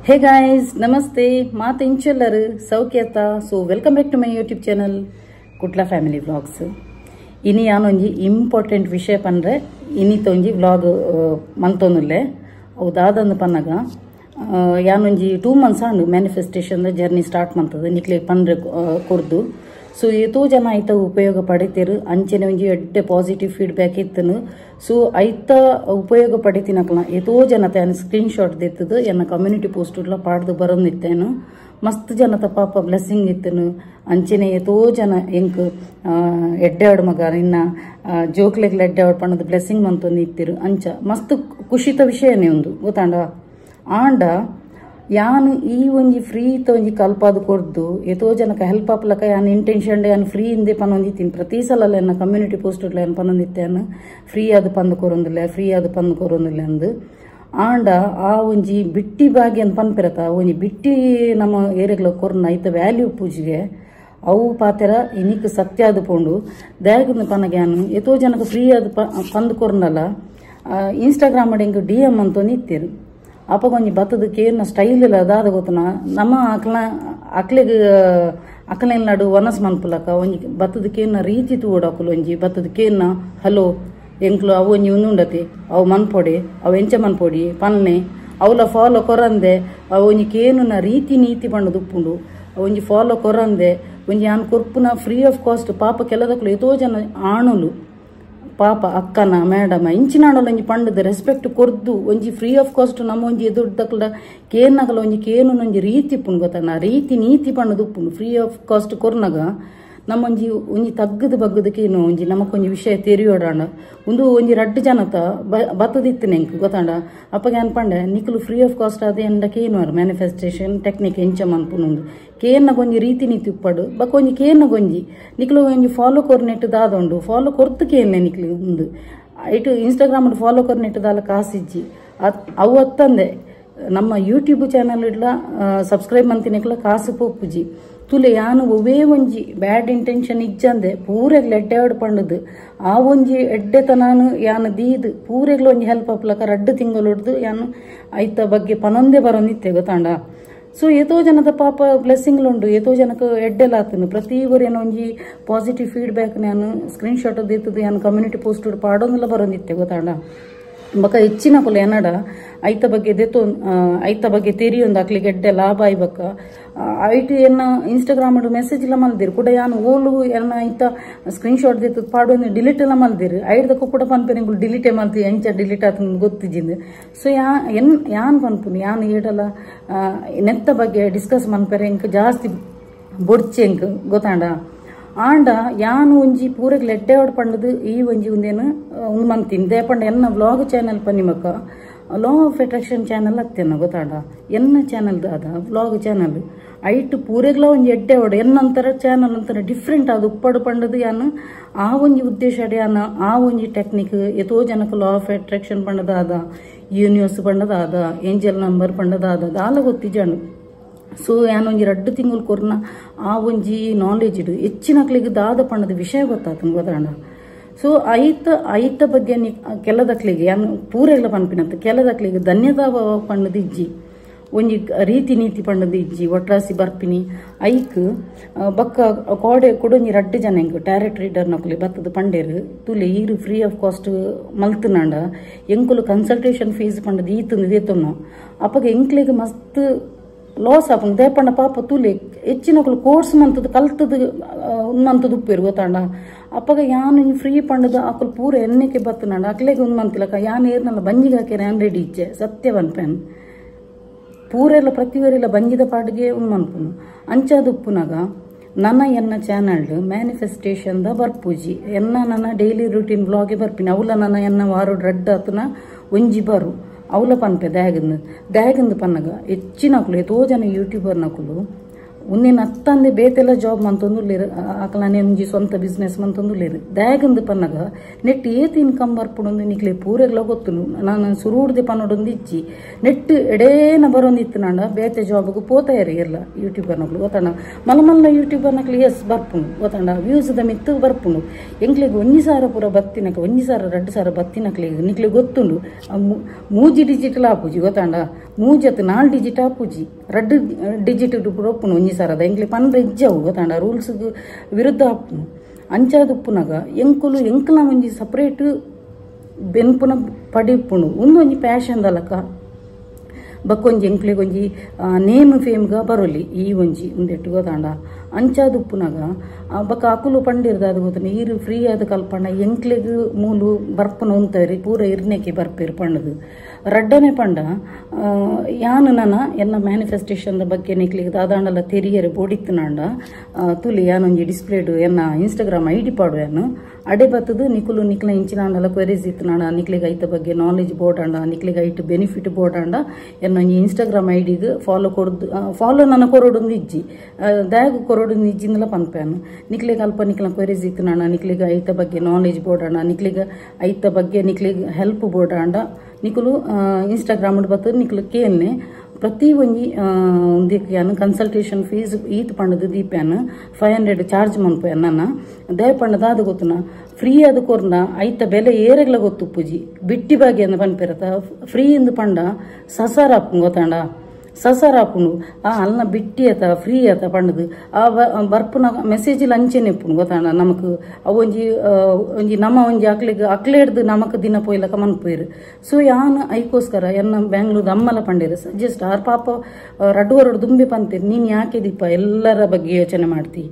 Hey guys, namaste. Maat inchellaru saukhyata. So welcome back to my YouTube channel, Kutla Family Vlogs. Ini yaanonji important vishaya pandre. Ini tonji vlog mantonulle. Avudaadandu pannaga. Yaanonji 2 months andu manifestation the journey start mantadu. Nikle pandre kordu. So eto jana aita upayoga paditiru anchene onji edde positive feedback ittanu. So aita upayoga paditinakla eto janata an screenshot dettadu enna community post la paaddu barandittenu mast janata papa blessing ittanu anchene eto jana enk edde adu maga inna joke leg edde adu pannadu blessing mantoni ittiru ancha mast kushita vishayane undu gotanda anda ಯಾನು ಈ ಒಂಜಿ free ಒಂಜಿ ಕಲ್ಪಾದು ಕೊರ್ದು ಎತೋ ಜನಕ help ಆಪ್ಲಕ ಯಾನ್ intention ಯಾನ್ free ಇಂದೆ ಪನೊಂದಿತ್ತೀನಿ ಪ್ರತಿ ಸಲ ಎನ್ನ ಕಮ್ಯುನಿಟಿ ಪೋಸ್ಟ್ ಯಾನ್ ಪನೊಂದಿತ್ತೇನು ಫ್ರೀ ಅದು ಪಂದು ಕೊರೊಂದಿಲ್ಲ ಅಂದು ಆಂಡ ಆ ಒಂಜಿ ಬಿಟ್ಟಿ ಬಾಗಿ ಅನ್ ಪನ್ಪಿರತ ಒಂಜಿ ಬಿಟ್ಟಿ ನಮ್ಮ ಏರಿಯಾಗ್ಲ ಕೊರ್ನ ಐತ ವ್ಯಾಲ್ಯೂ ಪೂಜೆಗೆ ಅವು ಪಾತೆರ ಇನಿಕ್ ಸತ್ಯ ಅದು ಪೋಂಡು ದಯಗಂದು ಪನಗ್ಯಾನು ಎತೋ ಜನಕ ಫ್ರೀ ಅದು ಪಂದು ಕೊರ್ನಲ್ಲ ಇನ್ಸ್ಟಾಗ್ರಾಮ್ ಅಡಿ ಡಿ ಎಂ ಅಂತೊಂದು ಇತ್ತೇರು ಅಪ್ಪ ಕೊಂಚ ಬತ್ತದಕ್ಕೆ ಏನು ಸ್ಟೈಲ್ ಇಲ್ಲ ಅದಾದ ಗೊತ್ತನ ನಮ್ಮ ಅಕ್ಲೆಗೆ ನಡು ವನಸ್ ಮನ್ಪುಲಕ ಒಂಜಿ ಬತ್ತದಕ್ಕೇನ ರೀತಿ ತೂಡಾಕುಲು ಒಂಜಿ ಬತ್ತದಕ್ಕೇನ ಹಲೋ ಎಂಕ್ಲು ಅವು ಒಂಜಿ ಉಂದುಂಡತಿ ಅವು ಮನ್ಪೊಡಿ ಅವು ಎಂಚ ಮನ್ಪೊಡಿ ಪನ್ನೆ ಅವಲ ಫಾಲೋ ಕೊರಂದೆ ಅವು ಒಂಜಿ ಕೇನುನ ರೀತಿ ನೀತಿ ಪಂಡು ದುಪ್ಪುಂಡು ಒಂಜಿ ಫಾಲೋ ಕೊರಂದೆ ಒಂಜಿ ಯಾನ್ ಕೊರ್ಪುನ ಫ್ರೀ ಆಫ್ ಕಾಸ್ಟ್ ಪಾಪ ಕೆಲದಕ್ಕಲು ಎತೋ ಜನ ಆಣುಲು ಪಾಪ ಅಕ್ಕನ ಮೇಡಮ ಇಂಚಿನಾಡಲ್ಲ ಒಂಜಿ ಪಂಡದ ರೆಸ್ಪೆಕ್ಟ್ ಕೊರ್ದು ಒಂಜಿ ಫ್ರೀ ಆಫ್ ಕಾಸ್ಟ್ ನಮ್ಮ ಒಂಜಿ ಎದುರ್ದಕ್ಲ ಕೇರ್ನಗಲ ಒಂಜಿ ಕೇನು ಒಂಜಿ ರೀತಿ ಪುಂಡು ಗೊತ್ತಾನ ರೀತಿ ನೀತಿ ಪಂಡದು ಉಪ್ಪುಂಡು ಫ್ರೀ ಆಫ್ ಕಾಸ್ಟ್ ಕೊರ್ನಾಗ ನಮ್ಮೊಂಜಿ ಒಂಜಿ ತಗ್ಗದ ಬಗ್ಗದಕ್ಕೇನು ಒಂಜಿ ನಮಕೊಂಜಿ ವಿಷಯ ತೆರಿಯೋಡಾಂಡ ಒಂದು ಒಂಜಿ ರಡ್ಡು ಜನತ ಬತ್ತದಿತ್ತು ನೆಂಕ್ ಗೊತ್ತಾಂಡ ಅಪ್ಪಗೆ ಅನ್ಪಂಡೆ ನಿಕ್ಲು ಫ್ರೀ ಆಫ್ ಕಾಸ್ಟ್ ಅದೇ ಎಂಡಕೇನು ಮ್ಯಾನಿಫೆಸ್ಟೇಷನ್ ಟೆಕ್ನಿಕ್ ಎಂಚ ಮನ್ಪುನೊಂದು ಕೇರ್ನಗೊಂಜಿ ರೀತಿ ನೀತಿ ಉಪ್ಪಡು ಬಕ್ಕೊಂಜಿ ಕೇರ್ನಗೊಂಜಿ ನಿಕ್ಲು ಒಂಜಿ ಫಾಲೋ ಕೊರ್ನೆಟ್ಟು ದಾದೊಂಡು ಫಾಲೋ ಕೊರ್ತು ಕೇನ್ಲೆ ನಿಕ್ಲು ಒಂದು ಇಟ್ಟು ಇನ್ಸ್ಟಾಗ್ರಾಮ್ ಫಾಲೋ ಕೊರ್ನೆಟ್ಟು ದಾಲ ಕಾಸಿಜ್ಜಿ ಅವು ಅತ್ತಂದೆ ನಮ್ಮ ಯೂಟ್ಯೂಬ್ ಚಾನಲ್ ಇಡ್ಲ ಸಬ್ಸ್ಕ್ರೈಬ್ ಮಂತಿನಕ್ಲ ಕಾಸು ಪೋಪುಜಿ ತುಲೆ ಯಾನು ಒವೇ ಒಂಜಿ ಬ್ಯಾಡ್ ಇಂಟೆನ್ಷನ್ ಇಜ್ಜಂದೆ ಪೂರೆಗ್ಲ ಎಡ್ಡೆ ಪಂಡದು ಆ ಒಂಜಿ ಎಡ್ಡೆತನಾನು ಯಾನು ದೀದು ಪೂರೆಗ್ಲ ಒಂಜಿ ಹೆಲ್ಪ್ ಅಪ್ಲಕ 2 ತಿಂಗಳು ಹೊಡ್ದು ಯಾನು ಐತ ಬಗ್ಗೆ ಪನೊಂದೆ ಬರೋನಿತ್ತೆ ಗೊತ್ತಾಂಡ ಸೊ ಏತೋ ಜನದ ಪಾಪ ಬ್ಲೆಸ್ಸಿಂಗ್ಲುಂಡು ಏತೋ ಜನಕ್ಕೆ ಎಡ್ಡೆಲಾತನು ಪ್ರತಿ ಏನೋ ಒಂಜಿ ಪಾಸಿಟಿವ್ ಫೀಡ್ಬ್ಯಾಕ್ ನಾನು ಸ್ಕ್ರೀನ್ಶಾಟ್ ದೇತದು ಯಾನು ಕಮ್ಯುನಿಟಿ ಪೋಸ್ಟ್ ಪಾಡೋನೆಲ್ಲ ಬರೋನಿತ್ತೆ ಗೊತ್ತಾಂಡ ಬಕ ಹೆಚ್ಚಿನ ಕೊಲೆ ಏನಡ ಐತ ಬಗ್ಗೆ ದೆತ್ತು ಐತ ಬಗ್ಗೆ ತೆರಿಯೊಂದು ಅಕ್ಲಿಗೆ ಎಡ್ಡೆ ಲಾಭ ಆಯ್ಬಕ್ಕ ಐಟು ಏನ ಇನ್ಸ್ಟಾಗ್ರಾಮ್ ಮೆಸೇಜ್ ಎಲ್ಲ ಮಲ್ದಿರು ಕೂಡ ಯಾನು ಓಲು ಏನ ಐತ ಸ್ಕ್ರೀನ್ಶಾಟ್ ದೆತ್ತು ಪಾಡೋನು ಡಿಲೀಟ್ ಎಲ್ಲ ಮಲ್ದಿರು ಐಡ್ದಕ್ಕೂ ಕೂಡ ಪನ್ಪೆನಿಗಳು ಡಿಲೀಟೇ ಮಲ್ತಿ ಎಂಚ ಡಿಲೀಟ್ ಆತ ಗೊತ್ತಿಜಿಂದು ಸೊ ಯಾನ್ ಪನ್ಪುನು ಯಾನು ಏಡಲ್ಲ ನೆತ್ತ ಬಗ್ಗೆ ಡಿಸ್ಕಸ್ ಮನ್ಪೆರೆ ಇಂಕ ಜಾಸ್ತಿ ಬೊಡ್ಚೆ ಇಂಕ ಗೊತ್ತಾಂಡ ಆಂಡ ಯಾನು ಒಂಜಿ ಪೂರೆಗ್ಲ ಎಡ್ಡೆ ಹೊಡ್ ಪಂಡದು ಈ ಒಂಜಿ ಒಂದೇನು ಒಂದು ಮಂತಿನ ದೇಪಂಡ ಎನ್ನ ವ್ಲಾಗ್ ಚಾನೆಲ್ ಪನ್ನಿಮಕ್ಕ ಲಾ ಆಫ್ ಅಟ್ರಾಕ್ಷನ್ ಚಾನಲ್ ಹತ್ತೇನ ಗೊತ್ತಾಡ ಎನ್ನ ಚಾನಲ್ ಅದ ವ್ಲಾಗ್ ಚಾನಲ್ ಐಟು ಪೂರೆಗ್ಲ ಒಂಜಿ ಎಡ್ಡೆ ಹೊಡ ಎನ್ನಂತರ ಚಾನಲ್ ಅಂತರ ಡಿಫ್ರೆಂಟ್ ಅದು ಉಪ್ಪಡು ಪಂಡದು ಯಾನು ಆ ಒಂಜಿ ಉದ್ದೇಶ ಯಾನ ಆ ಒಂಜಿ ಟೆಕ್ನಿಕ್ ಎತೋ ಜನಕ್ಕೆ ಲಾ ಆಫ್ ಅಟ್ರಾಕ್ಷನ್ ಪಂಡದಾದ ಯೂನಿವರ್ಸ್ ಪಂಡದಾದ ಏಂಜಲ್ ನಂಬರ್ ಪಂಡದಾದ ದಾಲ ಗೊತ್ತಿಜಾನು ಸೊ ಯಾನೊಂಜಿ 2 ತಿಂಗಳು ಕೊರ್ನ ಆ ಒಂಜಿ ನಾಲೆಜ್ ಇಡು ಹೆಚ್ಚಿನಕ್ಲಿಗೆ ದಾದ ಪಣ್ಣದ ವಿಷಯ ಗೊತ್ತಾತನು ಗೊತ್ತಾಂಡ ಸೊ ಐತ ಬಗ್ಗೆ ಕೆಲದಕ್ಲಿಗೆ ಯಾನು ಪೂರೆಲ್ಲ ಪನ್ಪಿನಂತ ಕೆಲದಕ್ಲಿಗೆ ಧನ್ಯತಾಭಾವ ಪಣ್ಣದ ಇಜ್ಜಿ ಒಂಜಿ ರೀತಿ ನೀತಿ ಪಣ್ಣದ ಇಜ್ಜಿ ಒಟ್ರಾಸಿ ಬರ್ಪಿನಿ ಐಕ್ ಬಕ್ಕ ಕೋಡೆ ಕೊಡೊಂಜಿ 2 ಜನ ಎಂಕ್ ಟ್ಯಾರೆಟ್ ರೀಡರ್ ನಕಲಿ ಬತ್ತದ ಪಂಡೇರು ತುಲೆ ಈರು ಫ್ರೀ ಆಫ್ ಕಾಸ್ಟ್ ಮಲ್ತನಾಂಡ ಎಂಕುಲು ಕನ್ಸಲ್ಟೇಷನ್ ಫೀಸ್ ಪಂಡದ ಈತಂದು ದೇತೊನ್ನು ಅಪ್ಪಗೆ ಎಂಕ್ಲಿಗೆ ಮಸ್ತ್ ಲಾಸ್ ಆಪನ್ ದೇಪಂಡ ಪಾಪ ತುಲೆ ಹೆಚ್ಚಿನಕಲು ಕೋರ್ಸ್ ಮಂತದ ಕಲ್ತದ ಮಂತದ ಉಪ್ಪೇರು ಗೊತ್ತಾಂಡ ಅಪ್ಪಗ ಯಾನು ಫ್ರೀ ಪಂಡದ ಅಕಲ್ ಪೂರ ಎಣ್ಣೆಗೆ ಬತ್ತನಾಂಡ ಅಕ್ಲೆಗೆ ಒಂದು ಮಂತಿಲಕ ಯಾನು ಏರ್ನಲ್ಲ ಬಂಜಿಗೆ ಹಾಕ್ಯಾರ ಯಾನ್ ರೆಡಿ ಇಚ್ಚೆ ಸತ್ಯ ಬನ್ಪೇನ್ ಪೂರೆಲ್ಲ ಪ್ರತಿವರೆಲ್ಲ ಬಂಜಿದ ಪಾಡಿಗೆ ಒಂದು ಮನ್ಪುನು ಅಂಚಾದ ಉಪ್ಪುನಾಗ ನನ್ನ ಎನ್ನ ಚಾನಲ್ ಮ್ಯಾನಿಫೆಸ್ಟೇಷನ್ ದ ಬರ್ಪೂಜಿ ನನ್ನ ಡೈಲಿ ರೂಟೀನ್ ಬ್ಲಾಗೆ ಬರ್ಪಿನಿ ಅವಲ ನನ್ನ ಎನ್ನ ವಾರೋಡ್ ರಡ್ಡ ಆತನ ಒಂಜಿ ಬರು ಅವಲ ಪನ್ಪೆ ದ್ಯಾಗಂದು ಪನ್ನಗ ಹೆಚ್ಚಿನಕುಲು ಎತೋ ಜನ ಯೂಟ್ಯೂಬರ್ ನಕುಲು ಉನ್ನೇನು ಅತ್ತಂದೆ ಬೇತೆಲ್ಲ ಜಾಬ್ ಮಂತೊಂದುಲ್ಲೇರು ಆಕಲಾನೆ ಒಂಜಿ ಸ್ವಂತ ಬಿಸ್ನೆಸ್ ಮಂತೊಂದುಲ್ಲೇರು ದಾಯಗಂದು ಪನ್ನಗ ನೆಟ್ ಏತ್ ಇನ್ಕಮ್ ಬರ್ಪುಡೊಂದು ನಿಕ್ಲೆ ಪೂರೆಗ್ಲ ಗೊತ್ತುನು ನಾನು ಸುರುಡ್ದೆ ಪನ್ನೊಡೊಂದು ಇಜ್ಜಿ ನೆಟ್ ಎಡೇನ ಬರೊಂದಿತ್ತು ನಾಂಡ ಬೇತೆ ಜಾಬ್ಗೂ ಪೋತಾಯರಿ ಇರಲ್ಲ ಯೂಟ್ಯೂಬರ್ನಕ್ಲು ಗೊತ್ತಣ್ಣ ಮಲ್ಲ ಯೂಟ್ಯೂಬರ್ನಕ್ಲು ಎಸ್ ಬರ್ಪುಂಡು ಗೊತ್ತಣ್ಣ ವ್ಯೂಸ್ದ ಮಿತ್ತು ಬರ್ಪುಂಡು ಎಂಕ್ಲಿಗೆ 1,000 ಪೂರ ಬತ್ತಿನಕ 1,000 2,000 ಬತ್ತಿನಕ್ಲಿಗೆ ನಿಕ್ಲೆ ಗೊತ್ತುಂಡು ಮೂಜಿ ಡಿಜಿಟಲ್ ಆಪುಜಿ ಗೊತ್ತಣ್ಣ ಮೂಜತ್ 4 ಡಿಜಿಟ್ ಆಪುಜಿ 2 ಡಿಜಿಟ್ ಪೂರ ಒಪ್ಪುನು 1,000 ಎಂಕ್ಲೆ ಪಂದ್ರ ಇಜ್ಜವು ಗೊತ್ತಣ್ಣ ರೂಲ್ಸ್ ವಿರುದ್ಧ ಆಪುನು ಅಂಚಾದುಪ್ಪುನಾಗ ಎಂಕಲ ಒಂಜಿ ಸಪರೇಟ್ ಬೆನ್ಪುನ ಪಡಿಪುನು ಒಂದೊಂಜಿ ಪ್ಯಾಷನ್ ದಲಕ ಬಕ್ಕೊಂಜಿ ಎಂಕ್ಲೆಗೊಂಜಿ ನೇಮ್ ಫೇಮ್ಗ ಬರೋಲಿ ಈ ಒಂಜಿ ಉಂದೆಟ್ಟು ಗೊತ್ತಾಂಡ ಅಂಚಾದುಪ್ಪುನಾಗ ಬಕ್ಕ ಅಕುಲು ಪಂಡಿರ್ದ ಅದು ಗೊತ್ತಾನ ಈರು ಫ್ರೀ ಆದ ಕಲ್ಪಣ್ಣ ಎಂಕ್ಲೆಗ್ ಮೂಲು ಬರ್ಪನ ಉಂತರಿ ಪೂರ ಇರ್ನೆಕ್ಕೆ ಬರ್ಪೇರು ಪಂಡದು ರಡ್ಡನೆ ಪಂಡ ಯಾನು ನನ್ನ ಎನ್ನ ಮ್ಯಾನಿಫೆಸ್ಟೇಷನ್ ಬಗ್ಗೆ ನಿಕ್ಲಿಗೆ ದಾದಾಂಡಲ ತೆರಿಯರೆ ಬೋಡಿತ್ತು ನಾಂಡ ತುಲಿ ಯಾನೊಂಜಿ ಡಿಸ್ಪ್ಲೇಡು ಎನ್ನ ಇನ್ಸ್ಟಾಗ್ರಾಮ್ ಐಡಿ ಪಾಡುವೆನು ಅಡೆ ಬತ್ತದು ನಿಕುಲು ನಿಕ್ಲ ಇಂಚಿನಾಂಡಲ ಕ್ವೆರೀಸ್ ಇತ್ತು ನಾಡ ನಿಕ್ಲಿಗೆ ಐತ ಬಗ್ಗೆ ನಾಲೆಜ್ ಬೋರ್ಡ್ ನಿಕ್ಲಿಗೆ ಐಟ್ ಬೆನಿಫಿಟ್ ಬೋರ್ಡ್ ಎನ್ನೊಂಜಿ ಇನ್ಸ್ಟಾಗ್ರಾಮ್ ಐಡಿಗೆ ಫಾಲೋ ನನ್ನ ಕೊರೊಡೊಂದು ಇಜ್ಜಿ ದಾಯಗು ಕೊರೊಡೊಂದು ಇಜ್ಜಿಂದಲ ಪನ್ಪೇನು ನಿಕ್ಲಿಗೆ ಅಲ್ಪ ನಿಕ್ಲ ಕ್ವೆರೀಸ್ ಇತ್ತು ನಾಡ ನಿಕ್ಲಿಗೆ ಐತ ಬಗ್ಗೆ ನಾಲೆಜ್ ಬೋರ್ಡ್ ನಿಕ್ಲಿಗೆ ಐತ ಬಗ್ಗೆ ನಿಕ್ಲಿಗೆ ಹೆಲ್ಪ್ ಬೋರ್ಡ್ ನಿಕುಲು ಇನ್ಸ್ಟಾಗ್ರಾಮ್ ಬರ್ತದೆ ನಿಕ್ಲು ಕೇನೆ ಪ್ರತಿ ಒಂಜಿ ಒಂದಿಕ್ಯಾನು ಕನ್ಸಲ್ಟೇಷನ್ ಫೀಸ್ ಈತ್ ಪಂಡದು ದೀಪ್ಯಾನು 500 ಚಾರ್ಜ್ ಮನ್ಪೇನು ನನ್ನ ದಯ ಪಂಡದ ಅದು ಗೊತ್ತುನ ಫ್ರೀ ಅದು ಕೊರ್ನ ಐತ ಬೆಲೆ ಏರೆಗ್ಲ ಗೊತ್ತು ಪೂಜಿ ಬಿಟ್ಟಿ ಬಾಗಿ ಅಂದ ಪನ್ಪೇರತ ಫ್ರೀ ಇಂದು ಪಂಡ ಸಸಾರ ಆಪು ಗೊತ್ತಾಂಡ ಸಸಾರ ಆಪುನು ಅಲ್ನ ಬಿಟ್ಟಿ ಆತ ಫ್ರೀ ಆತ ಪಂಡದು ಬರ್ಪುನ ಮೆಸೇಜ್ ಅಂಚೆನೆ ಇಪ್ಪುನು ಗೊತ್ತಾಂಡ ನಮಕ್ ಒಂಜಿ ನಮ್ಮ ಒಂಜಿ ಅಕ್ಲೇಡ್ದು ನಮಕ್ ದಿನ ಪೋಯ್ಲಕ ಮನ್ಪೋಯ್ರು ಸೊ ಯಾನ್ ಐಕೋಸ್ಕರ ಎನ್ನ ಬ್ಯಾಂಗ್ಳೂರ್ದು ಅಮ್ಮಲ ಪಂಡೇರು ಜಸ್ಟ್ ಆರ್ ಪಾಪ ರಡ್ಡುವರಡು ದುಂಬಿ ಪಂತೀರಿ ನೀನ್ ಯಾಕೆ ದೀಪ ಎಲ್ಲರ ಬಗ್ಗೆ ಯೋಚನೆ ಮಾಡ್ತಿ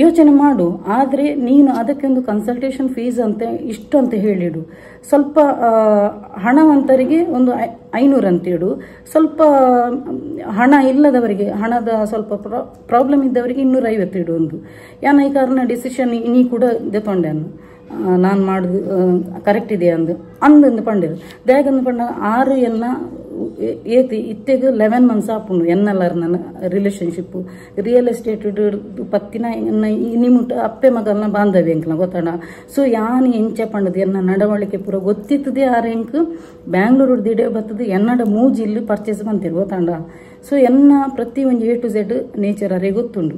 ಯೋಚನೆ ಮಾಡು ಆದ್ರೆ ನೀನು ಅದಕ್ಕೊಂದು ಕನ್ಸಲ್ಟೇಷನ್ ಫೀಸ್ ಅಂತ ಇಷ್ಟು ಅಂತ ಹೇಳಿಡು ಸ್ವಲ್ಪ ಹಣವಂತರಿಗೆ ಒಂದು 500 ಅಂತೇಳು ಸ್ವಲ್ಪ ಹಣ ಇಲ್ಲದವರಿಗೆ ಹಣದ ಸ್ವಲ್ಪ ಪ್ರಾಬ್ಲಮ್ ಇದ್ದವರಿಗೆ 250 ಇಡು ಒಂದು ಯಾನ ಈ ಕಾರಣ ಡಿಸಿಷನ್ ನೀ ಕೂಡ ದೆತೊಂಡೆನು ನಾನು ಮಾಡುದು ಕರೆಕ್ಟ್ ಇದೆ ಅಂದು ಪಂಡಿರು ದಾಯಗಂದು ಪಂಡ 6 ಎನ್ನ ಏತಿ ಇತ್ತೆಗೆ 11 ಮಂತ್ಸ್ ಆಪುಂಡು ಎನ್ನಲ್ಲರ ನನ್ನ ರಿಲೇಶನ್ಶಿಪ್ ರಿಯಲ್ ಎಸ್ಟೇಟ್ ಪತ್ತಿನ ನಿಮ್ಮುಟ ಅಪ್ಪೆ ಮಗಲ್ನ ಬಾಂಧವ್ಯ ಎಂಕ್ಲ ಗೊತ್ತಾಡ ಸೊ ಯಾನ್ ಎಂಚ ಪಂಡದು ಎನ್ನ ನಡವಳಿಕೆ ಪೂರ ಗೊತ್ತಿತ್ತದೆ ಆರ ಎಂಕ್ ಬ್ಯಾಂಗ್ಳೂರು ದಿಡೆ ಬರ್ತದೆ ಎನ್ನಡ ಮೂಜಿಲ್ಲಿ ಪರ್ಚೇಸ್ ಬಂತೀರಿ ಗೊತ್ತಾಂಡ ಸೊ ಎನ್ನ ಪ್ರತಿ ಒಂದು A to Z ನೇಚರ್ ಅರೇ ಗೊತ್ತುಂಡು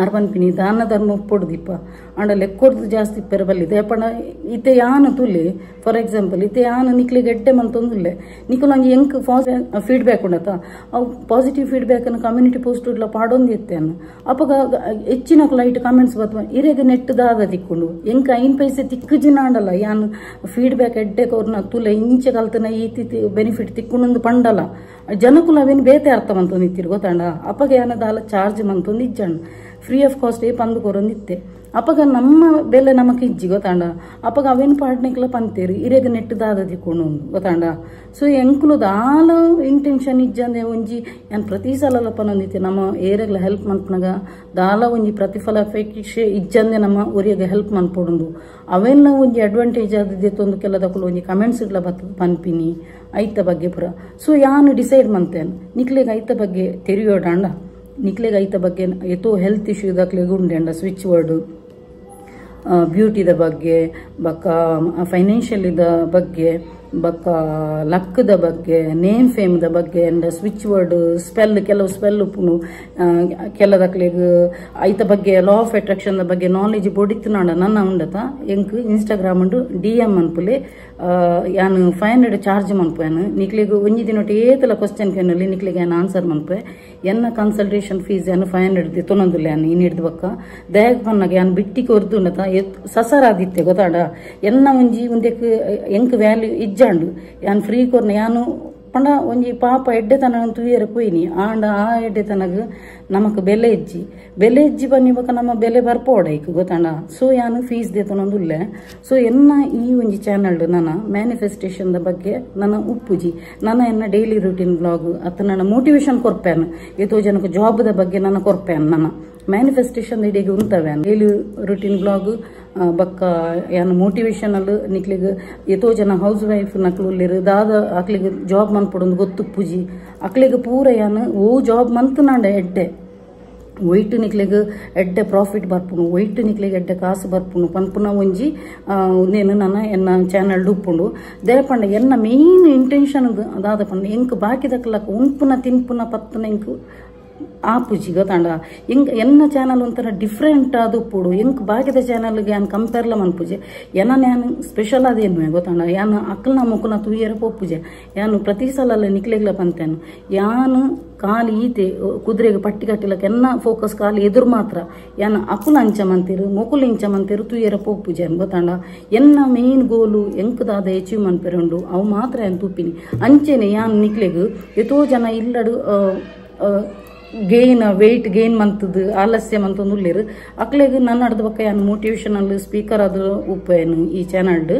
ಆರ್ಪನ್ಪಿನಿ ದಾನ ಧರ್ಮ ಒಪ್ಪೊಡ್ದಿಪ್ಪ ಅಂಡ ಲೆಕ್ಕೊಡ್ದು ಜಾಸ್ತಿ ಪೆರಬಲ್ಲಿ ದೇಪಣ ಇತ್ತೆ ಯಾನ ತುಲಿ ಫಾರ್ ಎಕ್ಸಾಂಪಲ್ ಇತ್ತೆ ಯಾನ ನಿಕ್ಲಿಗೆ ಎಡ್ಡೆ ಮಂತೊಂದುಲ್ಲೆ ನಿಕುಲಂಗೆ ಎಂಕ್ ಫೀಡ್ಬ್ಯಾಕ್ ಉಂಡತ ಅವು ಪಾಸಿಟಿವ್ ಫೀಡ್ಬ್ಯಾಕ್ ಅನ್ನು ಕಮ್ಯುನಿಟಿ ಪೋಸ್ಟ್ ಇಡ್ಲ ಪಾಡೊಂದು ಇತ್ತೇನು ಅಪ್ಪಗ ಹೆಚ್ಚಿನ ಲೈಟ್ ಕಮೆಂಟ್ಸ್ ಬರ್ತವ ಇರೇಗ ನೆಟ್ ದಾದ ತಿಕ್ಕೊಂಡು ಎಂಕ 5 ಪೈಸೆ ತಿಕ್ಕಜಿನ ಅಂಡಲ್ಲ ಯಾನ್ ಫೀಡ್ಬ್ಯಾಕ್ ಎಡ್ಡೆ ಅವ್ರನ್ನ ತುಲೆ ಇಂಚೆ ಕಲ್ತನ ಈತಿ ಬೆನಿಫಿಟ್ ತಿಕ್ಕೊಂಡೊಂದು ಪಂಡಲ್ಲ ಜನಕುಲ ಅವೇನು ಬೇತೆ ಅರ್ಥ ಮಂತೊಂದಿತ್ತಿರು ಗೊತ್ತಾಂಡ ಅಪ್ಪಗ ಏನದಾಲ ಚಾರ್ಜ್ ಮಂತೊಂದು ಇಜ್ಜಣ್ಣ ಫ್ರೀ ಆಫ್ ಕಾಸ್ಟ್ ಪಂದು ಕೊರೊಂದಿತ್ತೆ ಅಪ್ಪಗ ನಮ್ಮ ಬೆಲೆ ನಮಕ್ ಇಜ್ಜಿ ಗೊತ್ತಾಂಡ ಅಪ್ಪಗ ಅವೇನು ಪಾಡ್ನಿಕ್ಲ ಪಂತೇರಿ ಇರೇಗ ನೆಟ್ ದಾದ ತಿಕ್ಕೊಂಡು ಗೊತ್ತಾಂಡ ಸೊ ಎಂಕ್ಲು ದಾಲ ಇಂಟೆನ್ಷನ್ ಇಜ್ಜಂದೆ ಒಂಜಿ ಏನ್ ಪ್ರತಿ ಸಲ ಪನೊಂದಿತ್ತೆ ನಮ್ಮ ಏರಿಯಾಗ್ಲ ಹೆಲ್ಪ್ ಮನ್ಪನಾಗ ದಾಲ ಒಂಜಿ ಪ್ರತಿಫಲ ಅಪೇಕ್ಷೆ ಇಜ್ಜಂದೆ ನಮ್ಮ ಊರಿಯಾಗ ಹೆಲ್ಪ್ ಮನ್ಪೊಡೊಂದು ಅವೆಲ್ಲ ಒಂಜಿ ಅಡ್ವಾಂಟೇಜ್ ಆದಿತ್ತು ಕೆಲದಕ್ಕಲು ಒಂಜಿ ಕಮೆಂಟ್ಸ್ ಇಡ್ಲ ಬರ್ತದ ಪನ್ಪಿನಿ ಐತ ಬಗ್ಗೆ ಪುರ ಸೊ ಯಾನು ಡಿಸೈಡ್ ಮಂತೇನು ನಿಕ್ಲೆಗ್ ಐತ ಬಗ್ಗೆ ತೆರಿಯೋಡಾಂಡ ನಿಕ್ಲೆಗ್ ಐತ ಬಗ್ಗೆ ಎತ್ತೋ ಹೆಲ್ತ್ ಇಶ್ಯೂ ದಾಕ್ಲೆಗ್ ಉಂಡೆಂಡ ಸ್ವಿಚ್ ವರ್ಡ್ ಬ್ಯೂಟಿದ ಬಗ್ಗೆ ಬಕ್ಕ ಫೈನಾನ್ಷಿಯಲ್ ಇದ ಬಗ್ಗೆ ಬಕ್ಕ ಲಕ್ಕದ ಬಗ್ಗೆ ನೇಮ್ ಫೇಮ್ದ ಬಗ್ಗೆ ಅಂಡ್ ಸ್ವಿಚ್ ವರ್ಡ್ ಸ್ಪೆಲ್ ಕೆಲವು ಸ್ಪೆಲ್ ಉಪ್ಪುನು ಕೆಲದಕ್ಲೆಗ್ ಐತ ಬಗ್ಗೆ ಲಾ ಆಫ್ ಅಟ್ರಾಕ್ಷನ್ ಬಗ್ಗೆ ನಾಲೆಜ್ ಬೋಡಿತ್ತು ನಾಡ ನನ್ನ ಉಂಡತ ಎಂಕ್ ಇನ್ಸ್ಟಾಗ್ರಾಮ್ ಉಂಡು DM ಅನ್ಪುಲೆ ಯಾನು 500 ಚಾರ್ಜ್ ಮನ್ಪೇನು ನಿಕ್ಲಿಗ್ ಒಂಜಿ ದಿನೊಟ್ಟು ಏತಲ ಕ್ವಶನ್ ಕೇನಲ್ಲಿ ನಿಕ್ಲಿಗೆ ಏನು ಆನ್ಸರ್ ಮನ್ಪೆ ಎನ್ನ ಕನ್ಸಲ್ಟೇಷನ್ ಫೀಸ್ ಏನು 500 ತೊನೊಂದುಲ್ಲ ಯಾನು ಇನ್ನಿಡ್ದು ಬಕ್ಕ ದಯಗ್ ಪನ್ನಾಗ ಯಾನು ಬಿಟ್ಟಿಗೆ ಹೊರದು ಉಂಡತ ಸಸರಾದಿತ್ತೆ ಗೊತ್ತಾಡ ಎನ್ನ ಒಂಜಿ ಒಂದಕ್ಕೆ ಎಂಕ್ ವ್ಯಾಲ್ಯೂ ಇಜ್ಜಾಂಡು ಯಾನು ಫ್ರೀ ಕೊರ್ನ ಯಾನು ಪಂಡ ಒಂಜಿ ಪಾಪ ಎಡ್ಡೆತನ ತೂಯರ ಪೋಯಿನಿ ಆಂಡ ಆ ಎಡ್ಡೆತನಗ ನಮಕ್ ಬೆಲೆ ಇಜ್ಜಿ ಬನ್ನಿಬಕ ನಮ್ಮ ಬೆಲೆ ಬರ್ಪೋಡೈಕ್ ಗೊತ್ತಾಂಡ ಸೊ ಯಾನು ಫೀಸ್ ದೇತನೊಂದುಲ್ಲೆ ಸೊ ಎನ್ನ ಈ ಒಂಜಿ ಚಾನಲ್ ನನ್ನ ಮ್ಯಾನಿಫೆಸ್ಟೇಷನ್ ಬಗ್ಗೆ ನನ್ನ ಉಪ್ಪುಜಿ ನನ್ನ ಎನ್ನ ಡೈಲಿ ರೂಟೀನ್ ಬ್ಲಾಗ್ ಅತ್ತ ನನ್ನ ಮೋಟಿವೇಶನ್ ಕೊರ್ಪೇನು ಎತ್ತೋ ಜನಕ್ಕೆ ಜಾಬ್ದ ಬಗ್ಗೆ ನನ್ನ ಕೊರ್ಪೇನು ನನ್ನ ಮ್ಯಾನಿಫೆಸ್ಟೇಷನ್ ಇಡೀಗೆ ಉಂಟವೆ ಡೈಲಿ ರೂಟೀನ್ ಬ್ಲಾಗ್ ಬಕ್ಕ ಯಾನ್ ಮೋಟಿವೇಶನಲ್ ನಿಕ್ಲಿಗೆ ಎತೋ ಜನ ಹೌಸ್ ವೈಫ್ ನಕ್ಲು ಉಳ್ಳಿರು ದಾದ ಅಕ್ಲಿಗೆ ಜಾಬ್ ಮನ್ಪಡೊಂದು ಗೊತ್ತು ಪೂಜಿ ಅಕ್ಲಿಗೆ ಪೂರ ಯಾನ್ ಓ ಜಾಬ್ ಮಂತನಾಂಡ ಎಡ್ಡೆ ವೈಟ್ ನಿಕ್ಲೆಗ್ ಎಡ್ಡೆ ಪ್ರಾಫಿಟ್ ಬರ್ಪುನು ವೈಟ್ ನಿಕ್ಲೆಗ್ ಎಡ್ಡೆ ಕಾಸು ಬರ್ಪುನು ಪನ್ಪುನ ಒಂಜಿ ಉಂದೇನು ನನ್ನ ಎನ್ನ ಚಾನಲ್ ಉಪ್ಪುಂಡು ದೇಪಂಡ ಎನ್ನ ಮೇನ್ ಇಂಟೆನ್ಷನ್ ಅದಾದ ಪಂಡ ಎಂಕ್ ಬಾಕಿದಕ್ಲಕ್ಕ ಉಂಪುನ ತಿನ್ಪುನ ಪತ್ತನ ಎಂಕ್ ಆಪುಜಿ ಗೊತ್ತಾಂಡ ಎಂಕ್ ಎನ್ನ ಚಾನಲ್ ಒಂಥರ ಡಿಫ್ರೆಂಟ್ ಆದ ಉಪ್ಪುಡು ಎಂಕ್ ಬಾಕಿದ ಚಾನಲ್ಗೆ ಯಾನ್ ಕಂಪೇರ್ಲ ಮನ್ಪುಜೆ ಎನ್ನ ಯಾನ್ ಸ್ಪೆಷಲ್ ಅದೇನು ಗೊತ್ತಾಂಡ ಯಾನ್ ಅಕ್ಕಲ್ನ ಮುಕ್ಕನ ತೂಯರ ಪೋಪುಜೆ ಯಾನು ಪ್ರತಿ ಸಲ ನಿಕ್ಲೆಗ್ಲ ಪಂತೇನು ಯಾನು ಕಾಲಿ ಈತೆ ಕುದುರೆಗೆ ಪಟ್ಟಿ ಕಟ್ಟಿಲಕ್ಕೆ ಎನ್ನ ಫೋಕಸ್ ಕಾಲಿ ಎದುರು ಮಾತ್ರ ಯಾನ ಅಕುಲ ಅಂಚಮಂತಿರು ಮೊಕುಲು ಇಂಚಮಂತಿರು ತೂಯರ ಪೋಪುಜೆ ಗೊತ್ತಾಂಡ ಎನ್ನ ಮೇನ್ ಗೋಲು ಎಂಕದಾದ ಅಚೀವ್ಮೆಂಟ್ ಪೆರಂಡು ಅವು ಮಾತ್ರ ಯಾನ್ ತೂಪಿನಿ ಅಂಚೆನೆ ಯಾನ್ ನಿಕ್ಲೆಗ್ ಎತೋ ಜನ ಇಲ್ಲಡು ಗೇನ್ ವೆಯ್ಟ್ ಗೇನ್ ಮಂತದ್ದು ಆಲಸ್ಯ ಮಂತಂದು ಉಳ್ಳಿರು ಅಕ್ಲೆಗ್ ನನ್ನ ಅಡ್ದ ಬಕ್ಕ ಯಾನ್ ಮೋಟಿವೇಶನಲ್ ಸ್ಪೀಕರ್ ಆದ ಉಪ್ಪೇನು ಈ ಚಾನಲ್ಡ್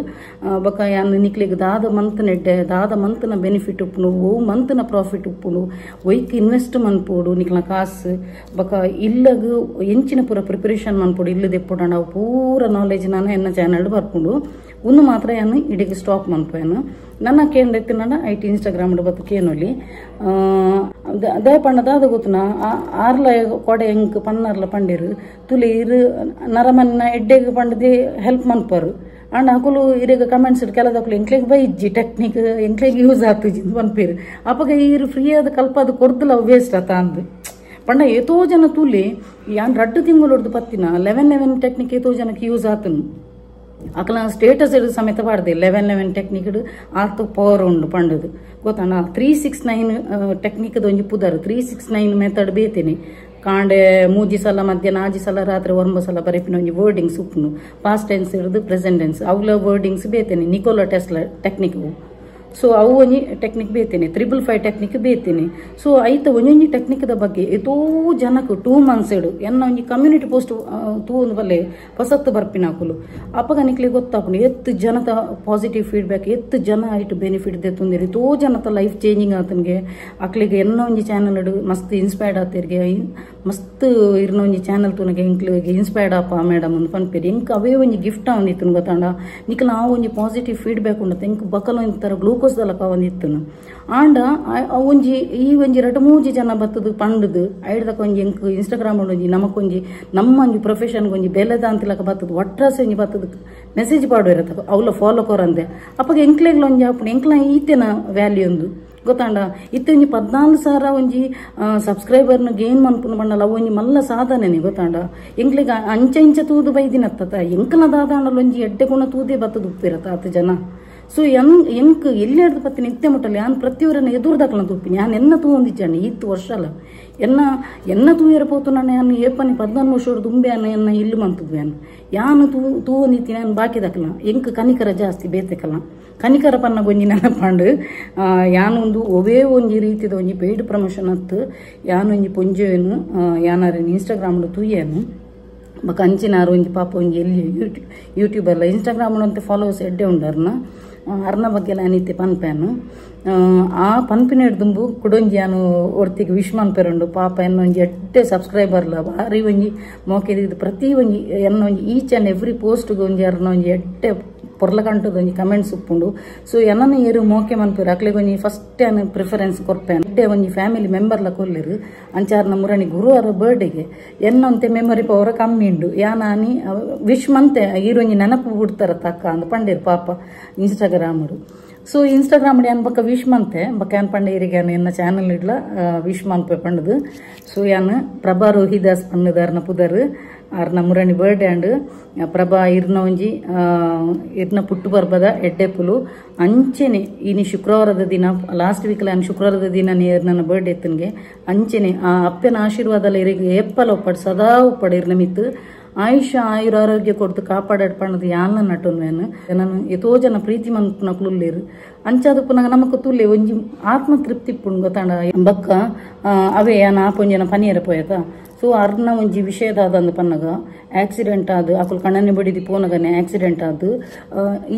ಬಕ್ಕ ಯಾನ್ ನಿಕ್ಲೆಗ್ ದಾದ ಮಂತ್ ನೆಡ್ಡೆ ದಾದ ಮಂತ್ನ ಬೆನಿಫಿಟ್ ಉಪ್ಪುನು ಓ ಮಂತ್ನ ಪ್ರಾಫಿಟ್ ಉಪ್ಪುನು ಒಯ್ಕ್ ಇನ್ವೆಸ್ಟ್ ಮನ್ಪೋಡು ನಿಕ್ಲ ಕಾಸು ಬಕ್ಕ ಇಲ್ಲಗ್ ಎಂಚಿನ ಪೂರ ಪ್ರಿಪರೇಷನ್ ಮನ್ಪೋಡು ಇಲ್ಲದೆ ಎಪ್ಪೋಡ ನಾವು ಪೂರ ನಾಲೆಜ್ ನಾನು ಎನ್ನ ಚಾನಲ್ಡ್ ಬರ್ಕೊಂಡು ಒಂದು ಮಾತ್ರ ಯಾನು ಇಡಿಗೆ ಸ್ಟಾಪ್ ಮನ್ಪೇನು ನನ್ನ ಕೇಂದ್ರ ಎತ್ತಿನ ಐ ಟಿ ಇನ್ಸ್ಟಾಗ್ರಾಮ್ ಬತ್ತು ಕೇನೊಲಿ ಅದೇ ಪಣ್ಣದಾದ ಗೊತ್ತನ ಆರ್ಲ ಕೊಡೆ ಎಂಕ್ ಪನ್ನರ್ಲ ಪಂಡಿರು ತುಲಿ ಇರು ನರಮನ್ನ ಎಡ್ಡೆಗೆ ಪಂಡದೆ ಹೆಲ್ಪ್ ಮನ್ಪರು ಅಂಡ್ ಅಕುಲು ಇರೇಗ ಕಮೆಂಟ್ಸ್ ಕೆಲದಕ್ಕಲು ಎಂಕ್ಲೆಗ್ ಬೈಜ್ಜಿ ಟೆಕ್ನಿಕ್ ಎಂಕ್ಲೆಗ್ ಯೂಸ್ ಆತುಜಿ ಪನ್ಪೇರು ಅಪ್ಪಗ ಇರು ಫ್ರೀ ಆದ ಕಲ್ಪದ ಕೊಡ್ದಲ್ಲ ವೇಸ್ಟ್ ಆತ ಅಂದು ಪಂಡ ಎತೋ ಜನ ತುಲಿ ಯಾನ್ 2 ತಿಂಗಳು ಹೊಡೆದು ಪತ್ತಿನ 11 ಟೆಕ್ನಿಕ್ ಎತೋ ಜನಕ್ಕೆ ಯೂಸ್ ಆತನು ಅಕಲ ಸ್ಟೇಟಸ್ ಇಡು ಸಮೇತ ಪಾಡ್ದೆ 11 ಟೆಕ್ನಿಕ್ ಆರ್ತು ಪವರ್ ಉಂಡು ಪಂಡದು ಗೊತ್ತಾಣ 369 ಟೆಕ್ನಿಕ್ ಒಂಜಿ ಪುದರ್ 369 ಮೆಥಡ್ ಬೇತೇನೆ ಕಾಂಡೆ 3 ಸಲ ಮಧ್ಯಾಹ್ನ 6 ಸಲ ರಾತ್ರಿ 9 ಸಲ ಬರೆಪಿನ ಒಂಜಿ ವರ್ಡಿಂಗ್ಸ್ ಉಪ್ಪುನು ಪಾಸ್ಟ್ ಟೆನ್ಸ್ ಹಿಡಿದು ಪ್ರೆಸೆಂಟ್ ಟೆನ್ಸ್ ಅವಳ ವರ್ಡಿಂಗ್ಸ್ ಬೇತೇನೆ ನಿಕೋಲಾ ಟೆಸ್ಲಾ ಟೆಕ್ನಿಕ್ ಸೊ ಅವು ಒಂಜಿ ಟೆಕ್ನಿಕ್ ಬೇತೇನೆ 555 ಟೆಕ್ನಿಕ್ ಬೇತೇನೆ ಸೊ ಐತ ಒಂಜೊಂಜಿ ಟೆಕ್ನಿಕ್ದ ಬಗ್ಗೆ ಎತೋ ಜನಕ್ಕೆ 2 ಮಂತ್ಸ್ ಇಡು ಎನ್ನ ಒಂಜಿ ಕಮ್ಯುನಿಟಿ ಪೋಸ್ಟ್ ತೂಂದು ಬಲ್ಲೆ ಹೊಸತ್ತು ಬರ್ಪಿನಾಕುಲು ಅಪ್ಪಗ ನಿಕ್ಲಿ ಗೊತ್ತಾಪುಂಡು ಎತ್ತು ಜನದ ಪಾಸಿಟಿವ್ ಫೀಡ್ಬ್ಯಾಕ್ ಎತ್ತು ಜನ ಐಟು ಬೆನಿಫಿಟ್ ದೆತ್ತುಂದಿರು ಎತೋ ಜನತ ಲೈಫ್ ಚೇಂಜಿಂಗ್ ಆತನ್ಗೆ ಅಕ್ಲಿಗೆ ಎನ್ನ ಒಂಜಿ ಚಾನಲ್ ಇಡು ಮಸ್ತ್ ಇನ್ಸ್ಪೈರ್ಡ್ ಆತಿರ್ಗೆ ಮಸ್ತ್ ಇರ್ನ ಒಂಜಿ ಚಾನಲ್ ತುನಗೆ ಇಂಕ್ಲಿಗೆ ಇನ್ಸ್ಪೈರ್ಡ್ ಆಪ ಮೇಡಮ್ ಒಂದು ಪನ್ಪೇರಿ ಎಂಕ್ ಅವೇ ಒಂಜಿ ಗಿಫ್ಟ್ ಅವನಿತ್ತು ಗೊತ್ತಾಂಡ ನಿಕ್ಲ ಆ ಒಂಜಿ ಪಾಸಿಟಿವ್ ಫೀಡ್ಬ್ಯಾಕ್ ಉಂಡತ್ತೆ ಎಂಕ್ ಬಕಲ ಒಂಥರ ಗ್ಲೂಕೋಸ್ ದಲಕ ಒಂದಿತ್ತು ಆಂಡ ಒಂಜಿ ಈ ಒಂಜಿ 2-3 ಜನ ಬತ್ತದು ಪಂಡದು ಐಡ್ದಕ ಒಂಜಿ ಎಂಕ್ ಇನ್ಸ್ಟಾಗ್ರಾಮ್ ಒಂಜಿ ನಮಕೊಂಜಿ ನಮ್ಮ ಒಂಜಿ ಪ್ರೊಫೆಷನ್ ಒಂಜಿ ಬೆಲೆದ ಅಂತಿಲಕ ಬತ್ತದು ಒಟ್ರಾಸ ಒಂಜಿ ಬತ್ತದು ಮೆಸೇಜ್ ಪಾಡು ಇರತ್ತ ಅವಳ ಫಾಲೋ ಕೊರಂದೆ ಅಪ್ಪಗೆ ಎಂಕ್ಲೆಗ್ಲ ಒಂಜಿ ಆಪುಂಡು ಎಂಕ್ಲ ಈತೆನ ವ್ಯಾಲ್ಯೂ ಒಂದು ಗೊತ್ತಾಂಡ ಇತ್ತೆ ಒಂಜಿ 14,000 ಒಂಜಿ ಸಬ್ಸ್ಕ್ರೈಬರ್ನ ಗೇನ್ ಮನ್ಪುನ ಬಂಡಲ್ಲ ಅವು ಒಂಜಿ ಮಲ್ಲ ಸಾಧನೆನೆ ಗೊತ್ತಾಂಡ ಎಂಕ್ಲೆಗ್ ಅಂಚ ತೂದು ಬೈದಿನತ್ತ ಎಂಕಲ ದಾದಾಂಡಲ್ಲ ಒಂಜಿ ಎಡ್ಡೆ ಗುಣ ತೂದೇ ಬತ್ತದು ಉಪ್ಪಿರತ್ತ ಆತ ಜನ ಸೊ ಎಂಕ್ ಎಲ್ಲಿ ಹಿಡ್ದು ಪತ್ತಿನ ಇತ್ತೆ ಮುಟ್ಟಲ್ಲ ಯಾನ್ ಪ್ರತಿಯೊರನ್ನ ಎದುರ್ದಾಕಲ ತೂಪಿನಿ ಯಾನ್ ಎನ್ನ ತೂ ಹೊಂದಿದ್ದಾನೆ 2 ವರ್ಷ ಅಲ್ಲ ಎನ್ನ ತೂಯರ ಪೋತು ನಾನು ಯಾನ್ ಏಪನಿ 14 ವರ್ಷ ದುಂಬೆ ಅನ್ನ ಎನ್ನ ಇಲ್ಲು ಮಂತದ್ವಿ ಯಾನ್ ಯಾನು ತೂ ಹೊಂದಿತ್ತೀನಿ ನಾನು ಬಾಕಿದಾಕಲ ಎಂಕ್ ಕನಿಕರ ಜಾಸ್ತಿ ಬೇತೆಕಲ್ಲ ಕನಿಕರ ಪನ್ನ ಗೊಂಜಿ ನೆನಪಂಡು ಯಾನೊಂದು ಒವೇ ಒಂಜಿ ರೀತಿದ ಒಂಜಿ ಪೇಯ್ಡ್ ಪ್ರಮೋಷನ್ ಅತ್ತು ಯಾನೊಂಜಿ ಪೊಂಜೆನು ಯಾನಾರೇನು ಇನ್ಸ್ಟಾಗ್ರಾಮ್ಡು ತೂಯೇನು ಬಕ ಅಂಚಿನಾರು ಒಂಜಿ ಪಾಪ ಒಂಜಿ ಎಲ್ಲಿ ಯೂಟ್ಯೂಬರ್ಲ ಇನ್ಸ್ಟಾಗ್ರಾಮ್ ಅಂತ ಫಾಲೋವರ್ಸ್ ಎಡ್ಡೆ ಉಂಡರ್ನ ಅರ್ನ ಬಗ್ಗೆ ಅನಿತ್ಯ ಪನ್ಪೇನು ಆ ಪನ್ಪಿನ ಹಿಡ್ದುಂಬು ಕುಡೊಂಜಿ ಯಾನು ಒರ್ತಿಗೆ ವಿಶ್ ಮನ್ಪೆರುಂಡು ಪಾಪ ಎನ್ನೊಂಜಿ ಎಡ್ಡೆ ಸಬ್ಸ್ಕ್ರೈಬರ್ಲ ಬಾರಿ ಒಂಜಿ ಮೋಕೆದಿದ್ದು ಪ್ರತಿ ಒಂಜಿ ಎನ್ನೊಂಜಿ ಈಚ್ ಆ್ಯಂಡ್ ಎವ್ರಿ ಪೋಸ್ಟ್ಗೆ ಒಂಜಿ ಅರ್ನ ಒಂಜಿ ಎಡ್ಡೆ ಪೊರ್ಲಕಂಟದ ಒಂಜಿ ಕಮೆಂಟ್ಸ್ ಉಪ್ಪುಂಡು ಸೊ ಎನ್ನ ಏರು ಮೋಕೆ ಮನ್ಪೇರು ಅಕ್ಲೆಗ್ ಒಂಜಿ ಫಸ್ಟ್ ಯಾನು ಪ್ರಿಫರೆನ್ಸ್ ಕೊರ್ಪೇನು ಎಡ್ಡೆ ಒಂಜಿ ಫ್ಯಾಮಿಲಿ ಮೆಂಬರ್ಲ ಕೊಲ್ಲಿರು ಅಂಚಾರ್ನ ಮುರಣಿ ಗುರುವಾರ ಬರ್ಡೇಗೆ ಎನ್ನೊಂತೆ ಮೆಮೊರಿ ಪವರ್ ಕಮ್ಮಿ ಉಂಡು ಯಾನಿ ವಿಶ್ ಮಂತೆ ಈರೊಂಜಿ ನೆನಪು ಬಿಡ್ತಾರ ತಕ್ಕ ಅಂದ್ ಪಂಡಿರು ಪಾಪ ಇನ್ಸ್ಟಾಗ್ರಾಮರು ಸೊ ಇನ್ಸ್ಟಾಗ್ರಾಮ್ ಯಾನ್ ಬಕ್ಕ ವಿಶ್ ಮಂತೆ ಬಕ್ಕ ಯಾನ್ ಪಂಡ ಇರಿಗೆ ಎನ್ನ ಚಾನಲ್ ಇಡ್ಲ ವಿಶ್ ಮನ್ಪೆ ಪಂಡದು ಸೊ ಯಾನ್ ಪ್ರಭಾ ರೋಹಿದಾಸ್ ಪನ್ನದಾರ್ನ ಪುದರ್ ಆರ್ನ ಮುರಣಿ ಬರ್ಡೇ ಅಂಡ್ ಪ್ರಭಾ ಇರ್ನ ಒಂಜಿ ಇರ್ನ ಪುಟ್ಟು ಬರ್ಬದ ಎಡ್ಡೆಪ್ಪುಲು ಅಂಚೆನೆ ಇನಿ ಶುಕ್ರವಾರದ ದಿನ ಲಾಸ್ಟ್ ವೀಕ್ ಶುಕ್ರವಾರದ ದಿನ ನನ್ನ ಬರ್ಡೇ ಎತ್ತನ್ಗೆ ಅಂಚೆನೆ ಆ ಅಪ್ಪನ ಆಶೀರ್ವಾದಲ್ಲ ಇರಿಗೆ ಎಪ್ಪಲ ಒಪ್ಪಡು ಸದಾ ಒಪ್ಪಡು ಇರ್ನ ಮಿತ್ತು ಆಯುಷ್ಯ ಆಯುರಾರೋಗ್ಯ ಕೊಡ್ತು ಕಾಪಾಡಾಡ್ಪಣ್ಣದು ಯಾನ ನಟೋನ್ವೇನು ನಾನು ಎತೋ ಜನ ಪ್ರೀತಿ ಮನ್ಪುನ ಕುಲ್ಲೇರು ಅಂಚಾದ ಪುನಗ ನಮಕ್ ತುಲ್ಲೆ ಒಂಜಿ ಆತ್ಮ ತೃಪ್ತಿ ಪುಣ್ ಗೊತ್ತಾಂಡ ಬಕ್ಕ ಅವೇ ಯಾನ ಆಪೊಂಜನ ಪನಿಯರ ಪೋಯತ ಸೊ ಅರ್ನ ಒಂಜಿ ವಿಷಯದಾದಂದು ಪನ್ನಗ ಆಕ್ಸಿಡೆಂಟ್ ಆದ್ ಅಕುಲು ಕಣ್ಣನೆ ಬಡಿದಿ ಪೋನಗನೆ ಆಕ್ಸಿಡೆಂಟ್ ಆದ್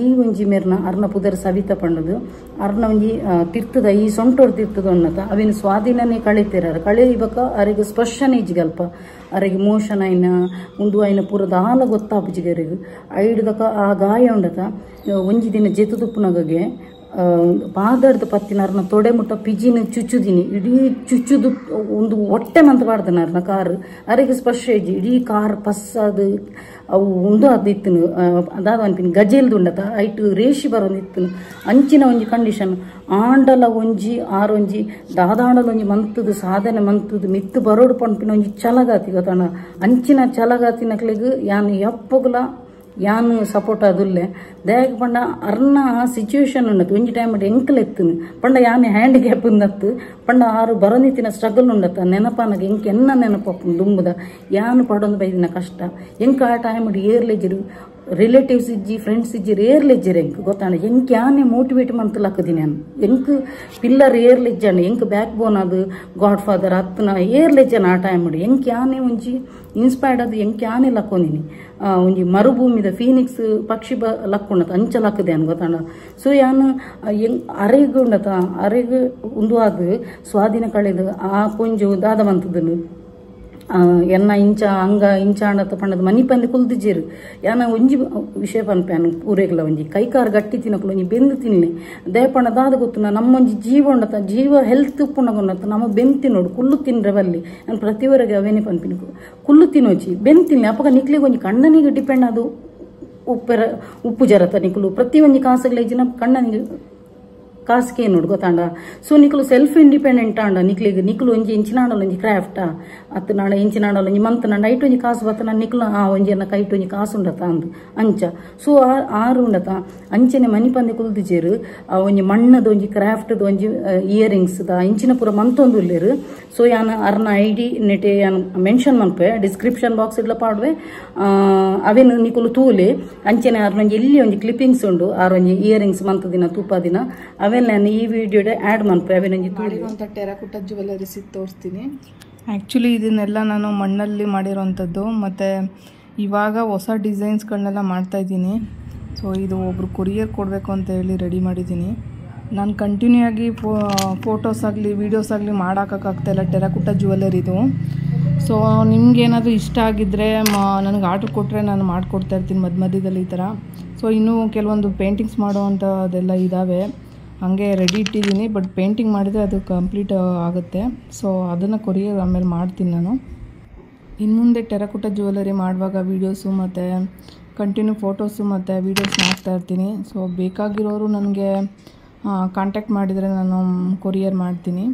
ಈ ಒಂಜಿ ಮೇರ್ನ ಅರ್ನ ಪುದರ್ ಸವಿತ ಪಂಡದು ಅರ್ನ ಒಂಜಿ ತಿರ್ತದ ಈ ಸೊಂಟೋಡ್ ತಿರ್ತದ ಅನ್ನತ ಅವಿನ ಸ್ವಾಧೀನನೇ ಕಳೀತಿರಾರ ಕಳೆಯಬೇಕ ಅವರಿಗೆ ಸ್ಪರ್ಶನೇ ಇಜ್ಗಲ್ಪ ಅವರಿಗೆ ಮೋಷನ್ ಆಯ್ನ ಮುಂದು ಆಯ್ನ ಪೂರದ ಹಾಲ ಗೊತ್ತಾಪುಜಿಗರಿಗೆ ಐಡ್ದಕ ಆ ಗಾಯ ಉಂಡತ ಒಂಜಿ ದಿನ ಜೆತು ತುಪ್ಪುನಗಗೆ ಪಾದಡ್ದು ಪತ್ತಿನ ಅರ್ನ ತೊಡೆ ಮುಟ್ಟ ಪಿಜಿನ ಚುಚ್ಚುದಿನಿ ಇಡೀ ಚುಚ್ಚುದು ಒಂದು ಹೊಟ್ಟೆ ಮಂತ ಪಾಡ್ದನ ಅರ್ನ ಕಾರ್ ಅರೆಗೆ ಸ್ಪರ್ಶ ಇಜ್ಜಿ ಇಡೀ ಕಾರ್ ಪಸ್ಸದು ಅವು ಒಂದು ಅದು ಇತ್ತನು ಅದಾದ ಅನ್ಪಿನಿ ಗಜೇಲ್ದು ಉಂಡತ ಐಟು ರೇಷಿ ಬರೋದು ಇತ್ತನು ಅಂಚಿನ ಒಂಜಿ ಕಂಡೀಷನ್ ಆಂಡಲ ಒಂಜಿ ಆರೊಂಜಿ ದಾದಾಂಡಲ ಒಂಜಿ ಮಂತದು ಸಾಧನೆ ಮಂತದು ಮಿತ್ತು ಬರೋಡು ಪಂಪಿನ ಒಂಜಿ ಛಲಗಾತಿ ಗೊತ್ತಾಣ ಅಂಚಿನ ಛಲಗಾತಿನಕ್ಲೆಗ್ ಯಾನು ಎಪ್ಪಗುಲ ಯಾನು ಸಪೋರ್ಟ್ ಅದುಲ್ಲೆ ದೇಗ ಪಂಡ ಅರ್ನ ಸಿಚುವೇಶನ್ ಉಂಡತ್ತು ಒಂಜಿ ಟೈಮ್ ಎಂಕಲ್ ಎತ್ತನು ಪಂಡ ಯಾನು ಹ್ಯಾಂಡ್ ಗ್ಯಾಪ್ ಉಂದತ್ತು ಪಂಡ ಆರು ಬರೋನಿತ್ತಿನ ಸ್ಟ್ರಗಲ್ ಉಂಡತ್ತ ನೆನಪಾನಾಗ ಎಂಕ ಎನ್ನ ನೆನಪಪ್ಪು ದುಂಬುದ ಯಾನು ಪಡೊಂದು ಬೈದಿನ ಕಷ್ಟ ಎಂಕ ಆ ಟೈಮ್ ಏರ್ಲೆಜ್ಜಿರು ರಿಲೇಟಿವ್ಸ್ ಇಜ್ಜಿ ಫ್ರೆಂಡ್ಸ್ ಇಜ್ಜಿರು ಏರ್ಲೆಜ್ಜಿರು ಎಂಕ್ ಗೊತ್ತಾಣ ಎಂಕ್ ಯಾನೇ ಮೋಟಿವೇಟ್ ಮಂತಲಾಕದಿನಿ ನಾನು ಎಂಕ್ ಪಿಲ್ಲರ್ ಏರ್ಲೆಜ್ಜಾನೆ ಎಂಕ್ ಬ್ಯಾಕ್ ಬೋನ್ ಅದು ಗಾಡ್ ಫಾದರ್ ಹತ್ತನ ಏರ್ಲೆಜ್ಜಾನ ಆ ಟೈಮ್ ಎಂಕ್ ಯಾನೇ ಒಂಜಿ ಇನ್ಸ್ಪೈರ್ಡ್ ಅದು ಎಂಕ್ ಯಾನೇ ಲಕ್ಕೊಂಡಿನಿ ಒಂಜಿ ಮರುಭೂಮಿದ ಫೀನಿಕ್ಸ್ ಪಕ್ಷಿ ಲಕ್ಕೊಂಡತ ಅಂಚ ಲಕ್ಕದೆ ಅನ್ ಗೊತ್ತಾಂಡ ಸೊ ಯಾನು ಅರೆಗ್ ಉಂಡತ ಅರೆಗ್ ಉಂದು ಅದು ಸ್ವಾಧೀನ ಕಳೆದು ಆ ಪೊಂಜು ದಾದ ಮಂತದನು ಎನ್ನ ಇಂಚ ಅಂಗ ಇಂಚ ಅಂಡತ ಪಂಡದ ಮನಿ ಪಂದೆ ಕುಲ್ದಿಜ್ಜೇರು ಯಾನ ಒಂಜಿ ವಿಷಯ ಪನ್ಪ್ಯಾನು ಪೂರೆಗ್ಲ ಒಂಜಿ ಕೈಕಾರ್ ಗಟ್ಟಿ ತಿನ್ನಕಲು ಒಂಜಿ ಬೆಂದು ತಿನ್ನೆ ದೇಪಣ್ಣ ದಾದ ಗೊತ್ತುನ ನಮ್ಮೊಂಜಿ ಜೀವ ಉಂಡತ ಜೀವ ಹೆಲ್ತ್ ಉಪ್ಪುಣಗೊಂಡತ ನಮ್ಮ ಬೆಂದು ತಿನ್ನೋಡು ಕುಲ್ಲು ತಿನ್ರೆ ಬಲ್ಲಿ ನಾನು ಪ್ರತಿವರೆಗೆ ಅವೇನೇ ಪನ್ಪಿನ ಕುಲ್ಲು ತಿನ್ನೋಚಿ ಬೆಂದು ತಿನ್ನೆ ಅಪ್ಪಗ ನಿಕ್ಲಿಗೆ ಒಂಜಿ ಕಣ್ಣನಿಗೆ ಡಿಪೆಂಡ್ ಅದು ಉಪ್ಪು ಜರತ ನಿಕಲು ಪ್ರತಿ ಒಂಜಿ ಕಾಸುಗಳ ಇಜ್ಜಿನ ಕಣ್ಣನಿಗೆ ಕಾಸ್ಕೆ ನೋಡು ಗೊತ್ತಾಂಡ ಸೊ ನಿಕಲು ಸೆಲ್ಫ್ ಇಂಡಿಪೆಂಡೆಂಟ್ ಆಂಡ ನಿಕ್ಲಿಗೆ ನಿಕಲು ಒಂಜಿ ಇಂಚಿನಾಡಲ್ಲ ಒಂಜಿ ಕ್ರಾಫ್ಟಾ ಅತ್ತು ನಾಡ ಇಂಚಿನಾಡಲ್ಲ ಒಂಜಿ ಮಂತನಾಂಡ ಐಟ್ ಒಂಜಿ ಕಾಸು ಬತ್ತ ನಿಕ್ಲು ಒಂಜಿ ಅನ್ನ ಕೈಟ್ ಒಂಜಿ ಕಾಸು ಉಂಡತ ಅಂದು ಅಂಚ ಸೊ ಆರು ಉಂಡತ ಅಂಚನೆ ಮನಿ ಪಂದೆ ಕುಲ್ದಿಜೇರು ಒಂಜಿ ಮಣ್ಣದ ಒಂಜಿ ಕ್ರಾಫ್ಟ್ದ ಒಂಜಿ ಇಯರಿಂಗ್ಸ್ ದ ಇಂಚಿನ ಪೂರ ಮಂತೊಂದು ಉಲ್ಲೇರು ಸೊ ಯಾನ ಅರ್ನ ಐಡಿ ನೆಟೆ ಯಾನು ಮೆನ್ಷನ್ ಮನ್ಪೆ ಡಿಸ್ಕ್ರಿಪ್ಷನ್ ಬಾಕ್ಸ್ ಇಡ್ಲ ಪಾಡ್ವೆ ಅವೇನು ನಿಕುಲು ತೂಲೆ ಅಂಚನೆ ಅರ್ನೊಂಜಿ ಎಲ್ಲಿ ಒಂಜಿ ಕ್ಲಿಪ್ಪಿಂಗ್ಸ್ ಉಂಡು ಆರೊಂಜಿ ಇಯರಿಂಗ್ಸ್ ಮಂತದಿನ ತೂಪ ದಿನ ನಾನು ಈ ವಿಡಿಯೋಡೆ ಆ್ಯಡ್ ಮಾಡ್ಪೆ ಅವೇನೊಂಜಿ ಮಾಡಿರುವಂಥ ಟೆರಾಕೋಟ ಜ್ಯುವೆಲರೀಸ್ ತೋರಿಸ್ತೀನಿ. ಆ್ಯಕ್ಚುಲಿ ಇದನ್ನೆಲ್ಲ ನಾನು ಮಣ್ಣಲ್ಲಿ ಮಾಡಿರೋವಂಥದ್ದು ಮತ್ತು ಇವಾಗ ಹೊಸ ಡಿಸೈನ್ಸ್ಗಳನ್ನೆಲ್ಲ ಮಾಡ್ತಾಯಿದ್ದೀನಿ. ಸೊ ಇದು ಒಬ್ಬರು ಕೊರಿಯರ್ ಕೊಡಬೇಕು ಅಂತ ಹೇಳಿ ರೆಡಿ ಮಾಡಿದ್ದೀನಿ. ನಾನು ಕಂಟಿನ್ಯೂ ಆಗಿ ಫೋಟೋಸ್ ಆಗಲಿ ವೀಡಿಯೋಸ್ ಆಗಲಿ ಮಾಡೋಕ್ಕಾಗ್ತಾಯಿಲ್ಲ ಟೆರಾಕೋಟ ಜ್ಯುವೆಲರಿದು. ಸೊ ನಿಮ್ಗೇನಾದರೂ ಇಷ್ಟ ಆಗಿದ್ದರೆ ನನಗೆ ಆರ್ಡ್ರ್ ಕೊಟ್ಟರೆ ನಾನು ಮಾಡಿಕೊಡ್ತಾ ಇರ್ತೀನಿ ಮಧ್ಯದಲ್ಲಿ ಈ ಥರ. ಸೊ ಇನ್ನೂ ಕೆಲವೊಂದು ಪೇಂಟಿಂಗ್ಸ್ ಮಾಡೋವಂಥದ್ದೆಲ್ಲ ಇದ್ದಾವೆ, ಹಾಗೆ ರೆಡಿ ಇಟ್ಟಿದ್ದೀನಿ. ಬಟ್ ಪೇಂಟಿಂಗ್ ಮಾಡಿದರೆ ಅದು ಕಂಪ್ಲೀಟ್ ಆಗುತ್ತೆ. ಸೊ ಅದನ್ನು ಕೊರಿಯರ್ ಆಮೇಲೆ ಮಾಡ್ತೀನಿ ನಾನು. ಇನ್ನು ಮುಂದೆ ಟೆರಾಕೋಟ ಜ್ಯುವೆಲರಿ ಮಾಡುವಾಗ ವೀಡಿಯೋಸು ಮತ್ತು ಕಂಟಿನ್ಯೂ ಫೋಟೋಸು ಮತ್ತು ವೀಡಿಯೋಸ್ ಮಾಡ್ತಾಯಿರ್ತೀನಿ. ಸೊ ಬೇಕಾಗಿರೋರು ನನಗೆ ಕಾಂಟ್ಯಾಕ್ಟ್ ಮಾಡಿದರೆ ನಾನು ಕೊರಿಯರ್ ಮಾಡ್ತೀನಿ.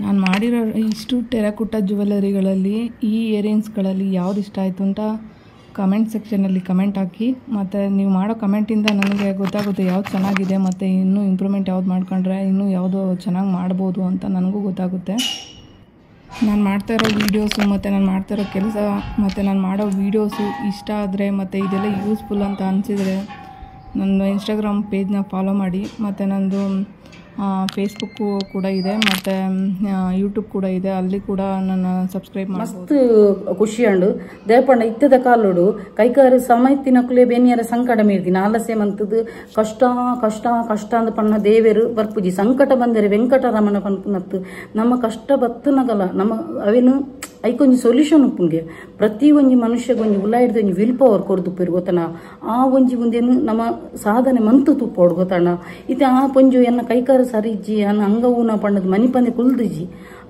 ನಾನು ಮಾಡಿರೋ ಇಷ್ಟು ಟೆರಾಕೋಟ ಜ್ಯುವೆಲರಿಗಳಲ್ಲಿ ಈ ಇಯರಿಂಗ್ಸ್ಗಳಲ್ಲಿ ಯಾವ್ದು ಇಷ್ಟ ಆಯಿತು ಅಂತ ಕಮೆಂಟ್ ಸೆಕ್ಷನಲ್ಲಿ ಕಮೆಂಟ್ ಹಾಕಿ. ಮತ್ತು ನೀವು ಮಾಡೋ ಕಮೆಂಟಿಂದ ನನಗೆ ಗೊತ್ತಾಗುತ್ತೆ ಯಾವ್ದು ಚೆನ್ನಾಗಿದೆ ಮತ್ತು ಇನ್ನೂ ಇಂಪ್ರೂವ್ಮೆಂಟ್ ಯಾವ್ದು ಮಾಡ್ಕೊಂಡ್ರೆ ಇನ್ನೂ ಯಾವುದು ಚೆನ್ನಾಗಿ ಮಾಡ್ಬೋದು ಅಂತ ನನಗೂ ಗೊತ್ತಾಗುತ್ತೆ. ನಾನು ಮಾಡ್ತಾಯಿರೋ ವೀಡಿಯೋಸು ಮತ್ತು ನಾನು ಮಾಡ್ತಾಯಿರೋ ಕೆಲಸ ಮತ್ತು ನಾನು ಮಾಡೋ ವೀಡಿಯೋಸು ಇಷ್ಟ ಆದರೆ ಮತ್ತು ಇದೆಲ್ಲ ಯೂಸ್ಫುಲ್ ಅಂತ ಅನಿಸಿದರೆ ನನ್ನ ಇನ್ಸ್ಟಾಗ್ರಾಮ್ ಪೇಜ್ನ ಫಾಲೋ ಮಾಡಿ. ಮತ್ತು ನನ್ನದು ಫೇಸ್ಬುಕ್ಕು ಕೂಡ ಇದೆ ಮತ್ತು ಯೂಟ್ಯೂಬ್ ಕೂಡ ಇದೆ, ಅಲ್ಲಿ ಕೂಡ ನಾನು ಸಬ್ಸ್ಕ್ರೈಬ್ ಮಾಡಿ. ಮಸ್ತ್ ಖುಷಿ ಅಂಡು ದೇಪಣ್ಣ ಇತ್ತದ ಕಾಲೋಡು ಕೈಕಾರು ಸಮಯತ್ತಿನಕುಲೆ ಬೇನಿಯರ ಸಂಕಟ ಮೀರ್ದಿನ ಆಲಸ್ಯ ಮಂತದ್ದು ಕಷ್ಟ ಕಷ್ಟ ಕಷ್ಟ ಅಂದ ಪಣ್ಣ ದೇವರು ಬರ್ಪುಜಿ ಸಂಕಟ ಬಂದರೆ ವೆಂಕಟರಮಣ ಪನ್ಪುನತ್ತು ನಮ್ಮ ಕಷ್ಟ ಬತ್ತನಗಲ ನಮ್ಮ ಅವೇನು ಐಕೊಂಜಿ ಸೊಲ್ಯೂಷನ್ ಉಪ್ಪುಂಗೆ ಪ್ರತಿ ಒಂಜಿ ಮನುಷ್ಯಗೊಂಜಿ ಉಲಾಯಿಡ್ದು ಒಂಜಿ ವಿಲ್ ಪವರ್ ಕೊಡ್ದುಪ್ಪರು ಗೊತ್ತಣ. ಆ ಒಂಜಿ ಮುಂದೇನು ನಮ್ಮ ಸಾಧನೆ ಮಂತು ತುಪ್ಪೋಡು ಗೊತ್ತಣ್ಣ. ಇದು ಆ ಪೊಂಜು ಎನ್ನ ಕೈಕಾರು ಸರಿಜ್ಜಿ ಅನ್ನ ಅಂಗವೂನ ಪಂಡದ ಮನಿ ಪಂದೆ ಕುಲ್ದಿಜ್ಜಿ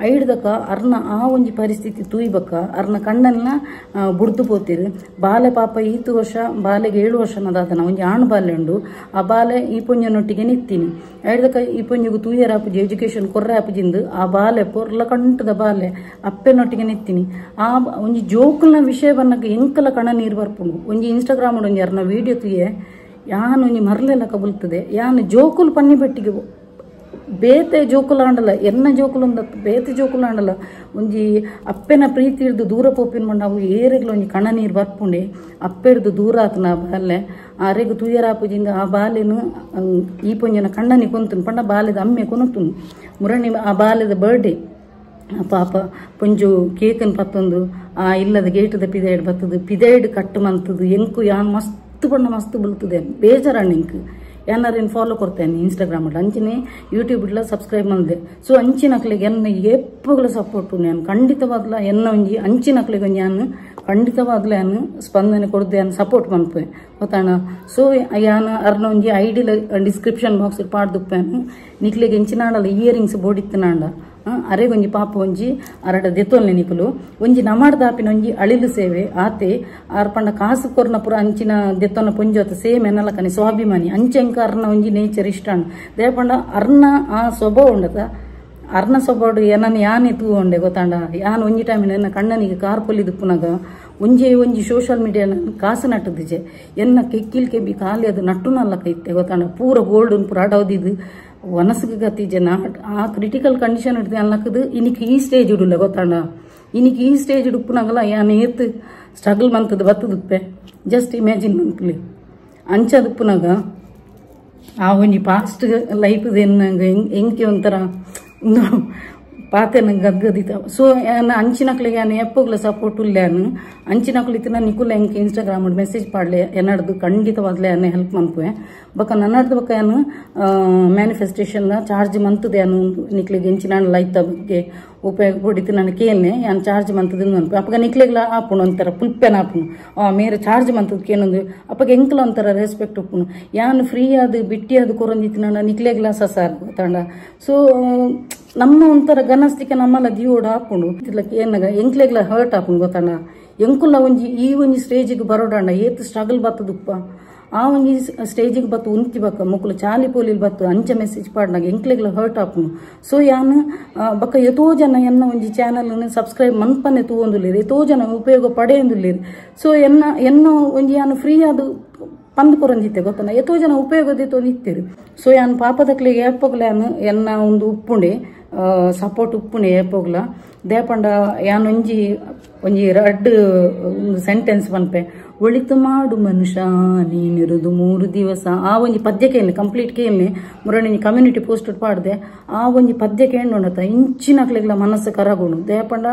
ಐಡ್ದಕ ಅರ್ನ ಆ ಒಂಜಿ ಪರಿಸ್ಥಿತಿ ತೂಯ್ಬಕ್ಕ ಅರ್ನ ಕಣ್ಣನ್ನ ಬುಡ್ದು ಪೋತಿರು. ಬಾಲೆ ಪಾಪ ಈತು ವರ್ಷ ಬಾಲೆಗೆ 7 ವರ್ಷನದಾತನ ಒಂಜಿ ಆಣ್ ಬಾಲೆ ಉಂಡು. ಆ ಬಾಲೆ ಈ ಪೊಂಜನೊಟ್ಟಿಗೆ ನಿತ್ತೀನಿ ಐಡ್ದಕ ಈ ಪೊಂಜಿಗೂ ತೂಯರ್ ಆಪುಜಿ ಎಜುಕೇಶನ್ ಕೊರ್ರೆ ಆಪುಜಿಂದು ಆ ಬಾಲೆ ಪೊರ್ಲ ಕಂಟದ ಬಾಲೆ ಅಪ್ಪೆನೊಟ್ಟಿಗೆ ನಿತ್ತೀನಿ. ಆ ಒಂಜಿ ಜೋಕುಲ್ನ ವಿಷಯ ಬನ್ನಕ ಎಂಕಲ ಕಣ ನೀರು ಬರ್ಪುಂಡು. ಒಂಜಿ ಇನ್ಸ್ಟಾಗ್ರಾಮ್ ಒಂಜಿ ಅರ್ನ ವೀಡಿಯೋ ತುಯೆ ಯಾನು ಒಂಜಿ ಮರಲೆಲ್ಲ ಕಬುಲ್ತದೆ ಯಾನು ಜೋಕುಲು ಪನ್ನಿ ಬೆಟ್ಟಿಗೆ ಬೇತೆ ಜೋಕುಲ ಆಂಡಲ ಎನ್ನ ಜೋಕುಲು ಬೇತೆ ಜೋಕುಲ ಆಂಡಲ ಒಂಜಿ ಅಪ್ಪೆನ ಪ್ರೀತಿ ಹಿಡ್ದು ದೂರ ಪೋಪಿನ ಮಂಡ ಅವು ಏರೆಗ್ಲ ಒಂಜಿ ಕಣ ನೀರು ಬರ್ಪುಂಡೆ ಅಪ್ಪೆಡ್ದು ದೂರ ಆತನ ಆ ಬಾಲೆ ಆರೆಗು ತುಯ್ಯರಾಪುಜಿಂದ ಆ ಬಾಲೆನು ಈ ಪೊಂಜನ ಕಣ್ಣನಿ ಕೊಂತನು ಪಂಡ ಬಾಲೆದ ಅಮ್ಮೆ ಕೊನುತ್ತುನು ಮುರಣಿ ಆ ಬಾಲೆದ ಬರ್ಡೇ ಪಾಪ ಪೊಂಜು ಕೇಕನ್ ಪತ್ತೊಂದು ಆ ಇಲ್ಲದ ಗೇಟದ ಪಿದೈಡ್ ಬತ್ತದು ಪಿದೈಡ್ ಕಟ್ಟು ಮಂತದು ಎಂಕು ಯಾನ್ ಮಸ್ತ್ ಬಣ್ಣ ಮಸ್ತ್ ಬಲ್ತದೆ ಬೇಜಾರಣ್ಣ ಇಂಕ್ ಏನಾರೇನು ಫಾಲೋ ಕೊಡ್ತೇನೆ ಇನ್ಸ್ಟಾಗ್ರಾಮಲ್ಲಿ ಅಂಚಿನೇ ಯೂಟ್ಯೂಬ್ಲ ಸಬ್ಸ್ಕ್ರೈಬ್ ಮಾಡಿದೆ ಸೊ ಅಂಚಿನಕ್ಲಿಗೆ ಎನ್ನ ಎಪ್ಪಗಳ ಸಪೋರ್ಟು ನಾನು ಖಂಡಿತವಾದ್ಲ ಎನ್ನ ಒಂಜಿ ಅಂಚಿನಕ್ಲಿಗೆ ನಾನು ಖಂಡಿತವಾಗ್ಲೇ ನಾನು ಸ್ಪಂದನೆ ಕೊಡದೆ ನಾನು ಸಪೋರ್ಟ್ ಮಾಡ್ಪೆ ಗೊತ್ತಾಣ ಸೊ ಯಾನು ಅರ್ನ ಒಂಜಿ ಐಡಿಲ ಡಿಸ್ಕ್ರಿಪ್ಷನ್ ಬಾಕ್ಸ್ ಪಾಡ್ದುಪ್ಪೇನು ನಿಕ್ಲಿಗೆ ಎಂಚಿನಾಡಲ್ಲ ಇಯರಿಂಗ್ಸ್ ಬೋಡಿತ್ತನಾಂಡ ಅರೆಗೊಂಜಿ ಪಾಪ ಒಂಜಿ ಅರಡ ದೆತ್ತೊಲ್ನೆ ನಿಕುಲು ಒಂಜಿ ನಮಾಡ್ದಾಪಿನ ಒಂಜಿ ಅಳಿಲು ಸೇವೆ ಆತೆ ಆರ್ಪಂಡ ಕಾಸು ಕೊರ್ನ ಪುರ ಅಂಚಿನ ದೆತ್ತೊನ ಪೊಂಜೋತ ಸೇಮ್ ಎನ್ನಲ ಕನಿ ಸ್ವಾಭಿಮಾನಿ ಅಂಚೆಂಕ ಅರ್ನ ಒಂಜಿ ನೇಚರ್ ಇಷ್ಟ ದೇಪಂಡ ಅರ್ನ ಆ ಸ್ವಭಾವ ಉಂಡತ ಅರ್ನ ಸ್ವಭಾವ ಏನನ್ನ ಯಾನೇ ತೂ ಉಂಡೆ ಗೊತ್ತಾಂಡ ಯಾನ್ ಒಂಜಿ ಟೈಮಿನ ಎನ್ನ ಕಣ್ಣನಿಗೆ ಕಾರ್ ಪೊಲಿದು ಪುನಗ ಒಂಜಿ ಸೋಷಿಯಲ್ ಮೀಡಿಯಾ ಕಾಸು ನಟ್ಟದಿಜೆ ಎನ್ನ ಕೆಕ್ಕಿಲ್ ಕೆಬ್ಬಿ ಖಾಲಿ ಅದು ನಟ್ಟುನಲ್ಲ ಕೈತೆ ಗೊತ್ತಾಂಡ ಪೂರ ಗೋಲ್ಡ್ ಪೂರ ಅಡವದಿದ್ದು ವನಸ್ಗೆ ಗತಿಜೆ ಆ ಕ್ರಿಟಿಕಲ್ ಕಂಡೀಷನ್ ಇಡ್ತೆ ಅನ್ಲಕ್ಕದು ಇನಿಕ್ ಈ ಸ್ಟೇಜ್ ಇಡಲ್ಲ ಗೊತ್ತಾಂಡ ಇನಿಕ್ ಈ ಸ್ಟೇಜ್ ಇಡುಪ್ಪನಾಗಲ್ಲ ಯಾನ್ ಏತ್ ಸ್ಟ್ರಗಲ್ ಮಂತದ್ದು ಬತ್ತದುಪ್ಪೆ ಜಸ್ಟ್ ಇಮ್ಯಾಜಿನ್ ಮಂತ್ಲಿ ಅಂಚದುಪ್ಪನಾಗ ಆ ಒಂಜಿ ಪಾಸ್ಟ್ ಲೈಫ್ದು ಎನ್ನಂಗೆ ಎಂಕೆ ಒಂಥರ ಪಾತೆ ನಂಗೆ ಗದ್ಗದಿತ ಸೊ ಅಂಚಿನಕ್ಲಿಗೆ ನಾನು ಎಪ್ಪಗ್ಲ ಸಪೋರ್ಟ್ ಉಲ್ಲಾನು ಅಂಚಿನಕ್ಲಿತ್ತಿನ ನಿಕುಲ ಎಂಕೆ ಇನ್ಸ್ಟಾಗ್ರಾಮ್ ಮೆಸೇಜ್ ಪಾಡ್ಲೆ ಎನ್ನಡ್ದು ಖಂಡಿತವಾದ್ಲೆ ಅನ್ನ ಹೆಲ್ಪ್ ಮನ್ಪುವೆ ಬಕ್ಕ ನನ್ನಡ್ದು ಬಕ್ಕ ಏನು ಮ್ಯಾನಿಫೆಸ್ಟೇಷನ್ ಚಾರ್ಜ್ ಮಂತದೆ ಅನ್ನು ನಿಕ್ಲಿಗೆ ಎಂಚಿನ ಲೈತ ಬಗ್ಗೆ ಉಪಯೋಗ ಪಡಿತು ನಾನು ಕೇಳ್ನೆ ಯಾನ್ ಚಾರ್ಜ್ ಮಂತದ ಅನ್ಪು ಅಪ್ಪಗ ನಿಕ್ಲಿಗ್ಲ ಆಪುಣು ಒಂಥರ ಪುಲ್ಪೆನ ಆಪುಣು ಮೇರೆ ಚಾರ್ಜ್ ಮಂತದಕ್ಕೆ ಏನೊಂದು ಅಪ್ಪಗ ಎಂಕ್ಲ ಒಂಥರ ರೆಸ್ಪೆಕ್ಟ್ ಉಪ್ಪುಣು ಯಾನ್ ಫ್ರೀ ಅದು ಬಿಟ್ಟಿ ಅದು ಕೊರಂದಿತ್ತು ನಾನು ನಿಕ್ಲಿಗ್ಲ ಸಸಾರ್ ಗೊತ್ತಾಂಡ ಸೊ ನಮ್ಮ ಒಂಥರ ಗನಸ್ತಿಕೆ ನಮ್ಮಲ್ಲ ಜೀವೋಡ ಹಾಕೊಂಡು ಏನಾಗ ಎಂಕ್ಲೆಗ್ಲ ಹರ್ಟ್ ಹಾಕೊಂಡು ಗೊತ್ತಾಣ ಎಂಕುಲ್ಲ ಈ ಒಂಜಿ ಸ್ಟೇಜಿಗೆ ಬರೋಡಾಂಡ ಏತ್ ಸ್ಟ್ರಗಲ್ ಬತ್ತದುಪ್ಪ ಆ ಒಂಜಿ ಸ್ಟೇಜಿಗೆ ಬತ್ತು ಉಂತಿ ಬಕ್ಕ ಮಕ್ಕಳು ಚಾಲಿ ಪೋಲಿಲ್ ಬತ್ತು ಅಂಚ ಮೆಸೇಜ್ ಪಾಡ್ನಾಗ ಎಂಕ್ಲೆಗ್ಲ ಹರ್ಟ್ ಹಾಕೊಂಡು ಸೊ ಯಾನು ಬಕ್ಕ ಎತೋ ಜನ ಎನ್ನ ಒಂಜಿ ಚಾನಲ್ ಸಬ್ಸ್ಕ್ರೈಬ್ ಮನ್ಪನೆ ತೂವೊಂದುಲ್ಲೇರಿ ಎತೋ ಜನ ಉಪಯೋಗ ಪಡೆಯೊಂದುಲ್ಲೇರಿ ಸೊ ಎನ್ನ ಒಂಜಿ ಯಾನು ಫ್ರೀ ಅದು ಪಂದ್ ಕೊರಂದಿತ್ತೆ ಗೊತ್ತಾನ ಎತೋ ಜನ ಉಪಯೋಗದಿತ್ತು ನಿತ್ತೀರಿ ಸೊ ಯಾನ್ ಪಾಪದಕ್ಲಿಗೆ ಏಪಗ್ಲ ಎನ್ನ ಒಂದು ಉಪ್ಪುಂಡೆ ಸಪೋರ್ಟ್ ಉಪ್ಪುಣೆ ಏಪೋಗ್ಲ ದೇಪಂಡ ಯಾನ್ ಒಂಜಿ ರಡ್ ಸೆಂಟೆನ್ಸ್ ಪನ್ಪೆ ಒಳಿತು ಮಾಡು ಮನುಷ್ಯ ನೀನಿರುದು 3 ದಿವಸ ಆ ಒಂಜಿ ಪದ್ಯ ಕೇಳಿ ಕಂಪ್ಲೀಟ್ ಕೇಳಿ ಮುರಣಿ ಕಮ್ಯುನಿಟಿ ಪೋಸ್ಟ್ ಪಾಡ್ದೆ ಆ ಒಂಜಿ ಪದ್ಯ ಕೇಳೋಣತ ಇಂಚಿನಕ್ಲೆಗ್ಲ ಮನಸ್ಸು ಕರಗೋಣು ದೇಪಂಡ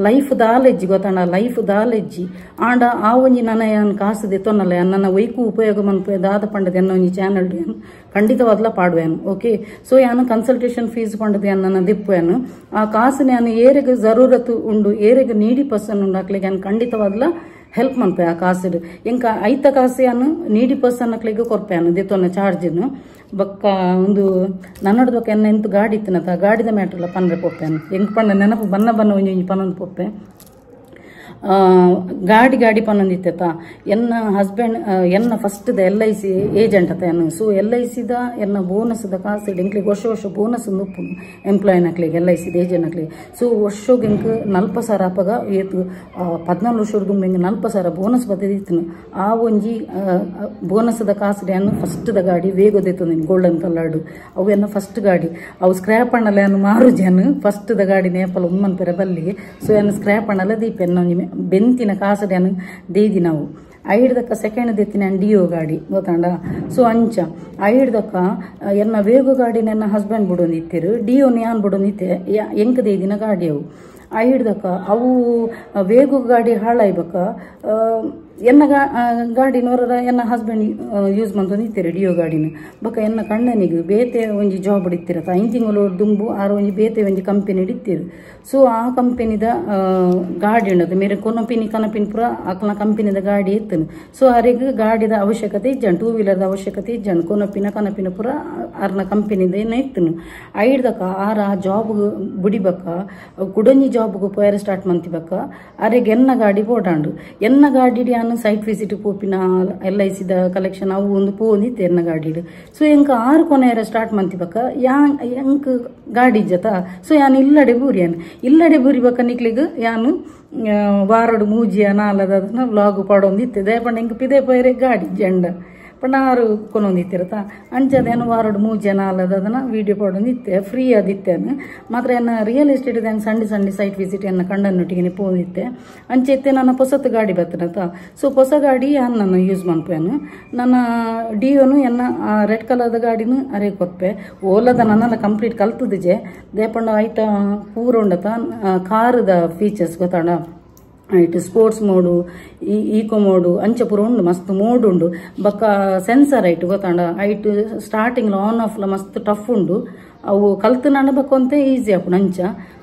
ಲೈಫ್ ದಾಲೆಜ್ಜಿ ಗೊತ್ತಾಂಡ ಲೈಫ್ ದಾಲೆಜ್ಜಿ ಆಂಡ ಆ ಒಂಜಿ ನನ್ನ ಯಾನ್ ಕಾಸು ದೆತ್ತೊನ್ನಲ್ಲ ನನ್ನ ವೈಕು ಉಪಯೋಗ ಮನ್ಪೆ ದಾದ ಪಂಡದ ಎನ್ನ ಒಂಜಿ ಚಾನಲ್ ಖಂಡಿತವಾದ್ಲ ಪಾಡುವೆನು ಓಕೆ ಸೊ ಯಾನು ಕನ್ಸಲ್ಟೇಷನ್ ಫೀಸ್ ಪಂಡದ ನನ್ನ ದಿಪ್ಪುವೆನು ಆ ಕಾಸು ನಾನು ಏರೆಗೆ ಜರೂರತ್ತು ಉಂಡು ಏರೆಗೆ ನೀಡಿ ಪರ್ಸನ್ ಉಂಡು ಹಾಕ್ಲಿಕ್ಕೆ ನಾನು ಖಂಡಿತವಾದ್ಲ ಹೆಲ್ಪ್ ಮನ್ಪೆ ಆ ಕಾಸು ಎಂಕ ಐತ ಕಾಸು ಯಾನು ನೀಡಿ ಪರ್ಸನ್ ಹಾಕ್ಲಿಕ್ಕೆ ಕೊರ್ಪೆನು ದೆತ್ತೊನ್ನ ಚಾರ್ಜನ್ನು ಬಕ್ಕ ಒಂದು ನನ್ನಡ್ದಕ್ಕೆ ಎನ್ನ ಎಂತ ಗಾಡಿ ಇತ್ತಿನತ ಗಾಡಿದ ಮ್ಯಾಟ್ರಲ್ಲ ಪನ್ರೆ ಪೊಪ್ಪೆನು ಎಂಕ್ ಪಂಡ ನೆನಪು ಬನ್ನ ಒಂಜಿ ಪನ್ನೊಂದು ಪೊಪ್ಪೆ ಗಾಡಿ ಪನ್ನೊಂದಿತ್ತ ಎನ್ನ ಹಸ್ಬೆಂಡ್ ಎನ್ನ ಫಸ್ಟ್ LIC ಏಜೆಂಟ್ ಅತ ಏನು ಸೊ LICದ ಎನ್ನ ಬೋನಸ್ದ ಕಾಸು ಎಂಕ್ಲಿಗೆ ವರ್ಷ ಬೋನಸ್ ಉಪ್ಪು ಎಂಪ್ಲಾಯ್ನ ಹಾಕ್ಲಿಗೆ LIC ಏಜೆಂಟ್ ಹಾಕ್ಲಿಗೆ ಸೊ ವರ್ಷಗೆ ಎಂಕ್ 40,000 ಅಪ್ಪಗ ಏತು 14 ವರ್ಷದ ಎಂಕ್ 40,000 ಬೋನಸ್ ಬದಿತ್ತು ಆ ಒಂಜಿ ಬೋನಸ್ದ ಕಾಸು ಏನು ಫಸ್ಟ್ದ ಗಾಡಿ ವೇಗೋದಿತ್ತು ನಿನ್ ಗೋಲ್ಡನ್ ಕಲರ್ಡ್ ಅವು ಎನ್ನ ಫಸ್ಟ್ ಗಾಡಿ ಅವು ಸ್ಕ್ರ್ಯಾಪ್ ಅಣ್ಣಲ್ಲ ಏನು ಮಾರು ಜನ ಫಸ್ಟ್ದ ಗಾಡಿ ನೇಪಲ್ ಉಮ್ಮನ್ ಪೆರ ಬಲ್ಲಿಗೆ ಸೊ ಏನು ಸ್ಕ್ರ್ಯಾಪ್ ಅಣ್ಣಲ್ಲ ದೀಪ ಎನ್ನ ಬೆಂತಿನ ಕಾಸಡ್ಯಾನು ದೇದಿ ನಾವು ಐಡ್ದಕ್ಕ ಸೆಕೆಂಡ್ ದೆತ್ತಿನ ಡಿಯೋ ಗಾಡಿ ಗೊತ್ತಾಂಡ ಸೊ ಅಂಚ ಐಡ್ದಕ್ಕ ಎನ್ನ ವೇಗು ಗಾಡಿ ನನ್ನ ಹಸ್ಬೆಂಡ್ ಬಿಡೊಂದಿತ್ತಿರು ಡಿಯೋನ ಯಾನ್ ಬಿಡೊಂದಿತ್ತೆ ಎಂಕ ದೇದಿನ ಗಾಡಿ ಅವು ಐಡ್ದಕ್ಕ ಅವು ವೇಗು ಗಾಡಿ ಹಾಳಾಯ್ಬಕ್ಕ ಎನ್ನ ಗಾಡಿ ನೋಡ್ರ ಎನ್ನ ಹಸ್ಬೆಂಡ್ ಯೂಸ್ ಮಂತೊಂದಿತ್ತೀರಿ ಡಿಯೋ ಗಾಡಿನ ಬಕ್ಕ ಎನ್ನ ಕಣ್ಣನಿಗೆ ಬೇತೆ ಒಂಜಿ ಜಾಬ್ ಇಡ್ತಿರತ್ತ 5 ತಿಂಗಳು ದುಂಬು ಆರು ಒಂಜಿ ಬೇತೆ ಒಂಜಿ ಕಂಪೆನಿ ಇಡಿತ್ತೀರು ಸೊ ಆ ಕಂಪೆನಿದ ಗಾಡಿ ಉಂಡದು ಮೇರೆ ಕನಪಿನ ಪುರ ಅಕ್ಲ ಕಂಪೆನಿದ ಗಾಡಿ ಇತ್ತನು ಸೊ ಅರೆಗ್ ಗಾಡಿದ ಅವಶ್ಯಕತೆ ಇಜ್ಜಾನು 2 ವೀಲರ್ದ ಅವಶ್ಯಕತೆ ಇಜ್ಜಾನು ಕನಪಿನ ಪುರ ಅರ್ನ ಕಂಪೆನಿದ ಏನ ಇತ್ತನು ಐಡ್ದಕ್ಕ ಆರ ಜಾಬ್ ಬುಡಿಬಕ್ಕ ಕುಡೊಂಜಿ ಜಾಬ್ಗು ಪೋಯರ ಸ್ಟಾರ್ಟ್ ಮಂತಿಬಕ್ಕ ಅರೆಗ್ ಎನ್ನ ಗಾಡಿ ಬೋಡಾಂಡು ಎನ್ನ ಗಾಡಿ ಸೈಟ್ ವಿಸಿಟ್ ಪೋಪಿನ LICದ ಕಲೆಕ್ಷನ್ ಅವು ಒಂದು ಪೋಂದಿತ್ತು ಎನ್ನ ಗಾಡಿ ಸೊ ಎಂಕ 6 ಕೊನೆಯರ ಸ್ಟಾರ್ಟ್ ಮಂತಿಬಕ್ಕ ಎಂಕ್ ಗಾಡಿ ಜತ ಸೊ ಯಾನು ಇಲ್ಲಡೆ ಬೂರಿ ಬಕ್ಕ ನಿಕ್ಲಿಗೆ ಯಾನು ವಾರಡು ಮೂಜಿಯ ನಾಲದ ವ್ಲಾಗ್ ಪಡೊಂದಿತ್ತೆ ದೇಪಂಡ ಎಂಕ್ ಪಿದೆ ಪೈರೆ ಗಾಡಿ ಜಂಡ ಪಂಡಾರು ಕೊನೊಂದಿತ್ತಿರತ್ತ ಅಂಚದೇನು ವಾರಡು 3 ಜನ ಅಲ್ಲದನ್ನ ವಿಡಿಯೋ ಪಡೊಂದಿತ್ತೆ ಫ್ರೀ ಅದಿತ್ತೇನು ಮಾತ್ರ ಎನ್ನ ರಿಯಲ್ ಎಸ್ಟೇಟ್ ಸಣ್ಣ ಸೈಟ್ ವಿಸಿಟ್ ಎನ್ನ ಕಂಡನ್ನೊಟ್ಟಿಗೆ ಪೋಂದಿತ್ತೆ ಅಂಚೆತ್ತೆ ನನ್ನ ಹೊಸತು ಗಾಡಿ ಬರ್ತನತ್ತ ಸೊ ಹೊಸ ಗಾಡಿ ನಾನು ಯೂಸ್ ಮಾಡ್ಪೇನು ನನ್ನ ಡಿಯೋನು ಎನ್ನ ರೆಡ್ ಕಲರ್ದ ಗಾಡಿನೂ ಅರೆ ಕೊಪ್ಪೆ ಓಲದ ನನ್ನೆಲ್ಲ ಕಂಪ್ಲೀಟ್ ಕಲ್ತದಿಜೆ ದೇಪಂಡ ಐಟ ಪೂರ ಉಂಡತ ಕಾರದ ಫೀಚರ್ಸ್ ಗೊತ್ತಾಡ ಐಟ್ ಸ್ಪೋರ್ಟ್ಸ್ ಮೋಡು ಈಕೋ ಮೋಡು ಅಂಚೆ ಪೂರ ಉಂಡು ಮಸ್ತ್ ಮೋಡ್ ಉಂಡು ಬಕ್ಕ ಸೆನ್ಸರ್ ಐಟ್ ಗೊತ್ತಾಂಡ ಐಟ್ ಸ್ಟಾರ್ಟಿಂಗ್ ಆನ್ ಆಫ್ ಮಸ್ತ್ ಟಫ್ ಉಂಡು ಅವು ಕಲ್ತು ನಡಬೇಕು ಅಂತ ಈಸಿ ಆಪುಂಡು ಅಂಚ